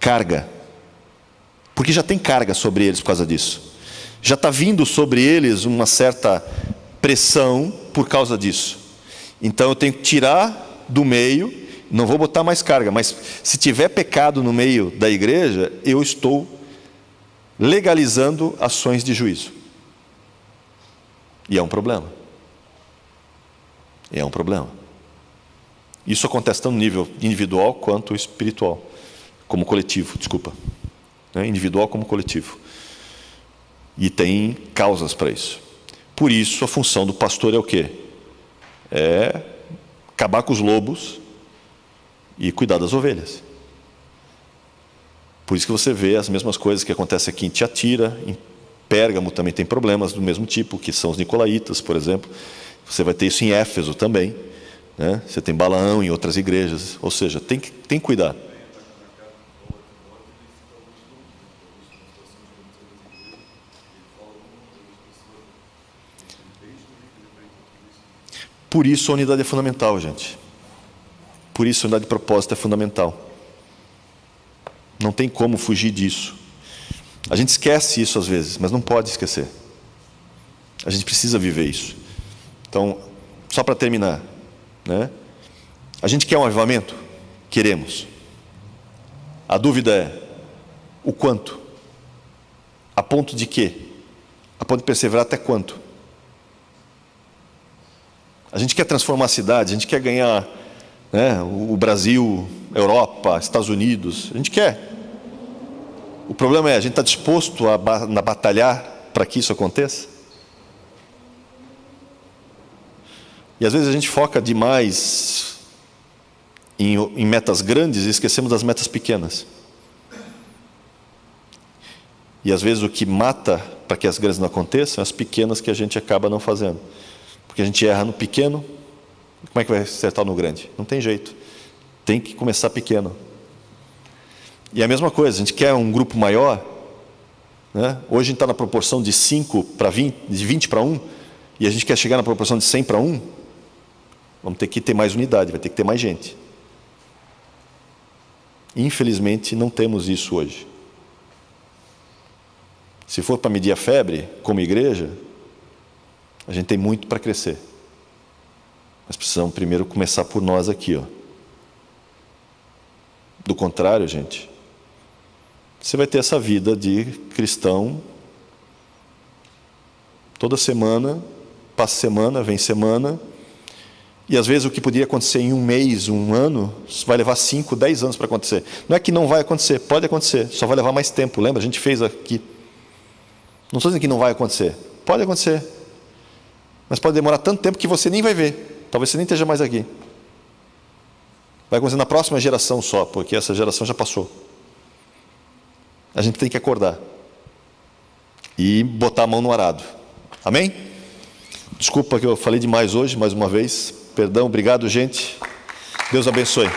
carga, porque já tem carga sobre eles por causa disso. Já está vindo sobre eles uma certa pressão por causa disso. Então eu tenho que tirar do meio, não vou botar mais carga, mas se tiver pecado no meio da igreja, eu estou legalizando ações de juízo. E é um problema. É um problema. Isso acontece tanto no nível individual quanto espiritual, como coletivo, desculpa. Individual como coletivo. E tem causas para isso. Por isso, a função do pastor é o quê? É acabar com os lobos e cuidar das ovelhas. Por isso que você vê as mesmas coisas que acontecem aqui em Tiatira, em Pérgamo também tem problemas do mesmo tipo, que são os nicolaítas, por exemplo. Você vai ter isso em Éfeso também, né? Você tem Balaão em outras igrejas, ou seja, tem que cuidar. Por isso a unidade é fundamental, gente. Por isso a unidade de propósito é fundamental. Não tem como fugir disso. A gente esquece isso às vezes, mas não pode esquecer. A gente precisa viver isso. Então, só para terminar, né? A gente quer um avivamento? Queremos. A dúvida é, o quanto? A ponto de quê? A ponto de perseverar até quanto? A gente quer transformar a cidade, a gente quer ganhar, né, o Brasil, Europa, Estados Unidos, a gente quer. O problema é, a gente está disposto a batalhar para que isso aconteça? E às vezes a gente foca demais em metas grandes e esquecemos das metas pequenas. E às vezes o que mata para que as grandes não aconteçam, as pequenas que a gente acaba não fazendo. Porque a gente erra no pequeno, como é que vai acertar no grande? Não tem jeito. Tem que começar pequeno. E a mesma coisa, a gente quer um grupo maior, né? Hoje a gente está na proporção de 5 para 20, de 20 para 1, e a gente quer chegar na proporção de 100 para 1, vamos ter que ter mais unidade, vai ter que ter mais gente. Infelizmente, não temos isso hoje. Se for para medir a febre, como igreja, a gente tem muito para crescer. Mas precisamos primeiro começar por nós aqui, ó. Do contrário, gente, você vai ter essa vida de cristão toda semana, passa semana, vem semana, e às vezes o que poderia acontecer em um mês, um ano, vai levar 5, 10 anos para acontecer. Não é que não vai acontecer, pode acontecer, só vai levar mais tempo. Lembra? A gente fez aqui. Não estou dizendo que não vai acontecer. Pode acontecer. Mas pode demorar tanto tempo que você nem vai ver. Talvez você nem esteja mais aqui. Vai acontecer na próxima geração só, porque essa geração já passou. A gente tem que acordar e botar a mão no arado. Amém? Desculpa que eu falei demais hoje, mais uma vez. Perdão, obrigado, gente. Deus abençoe.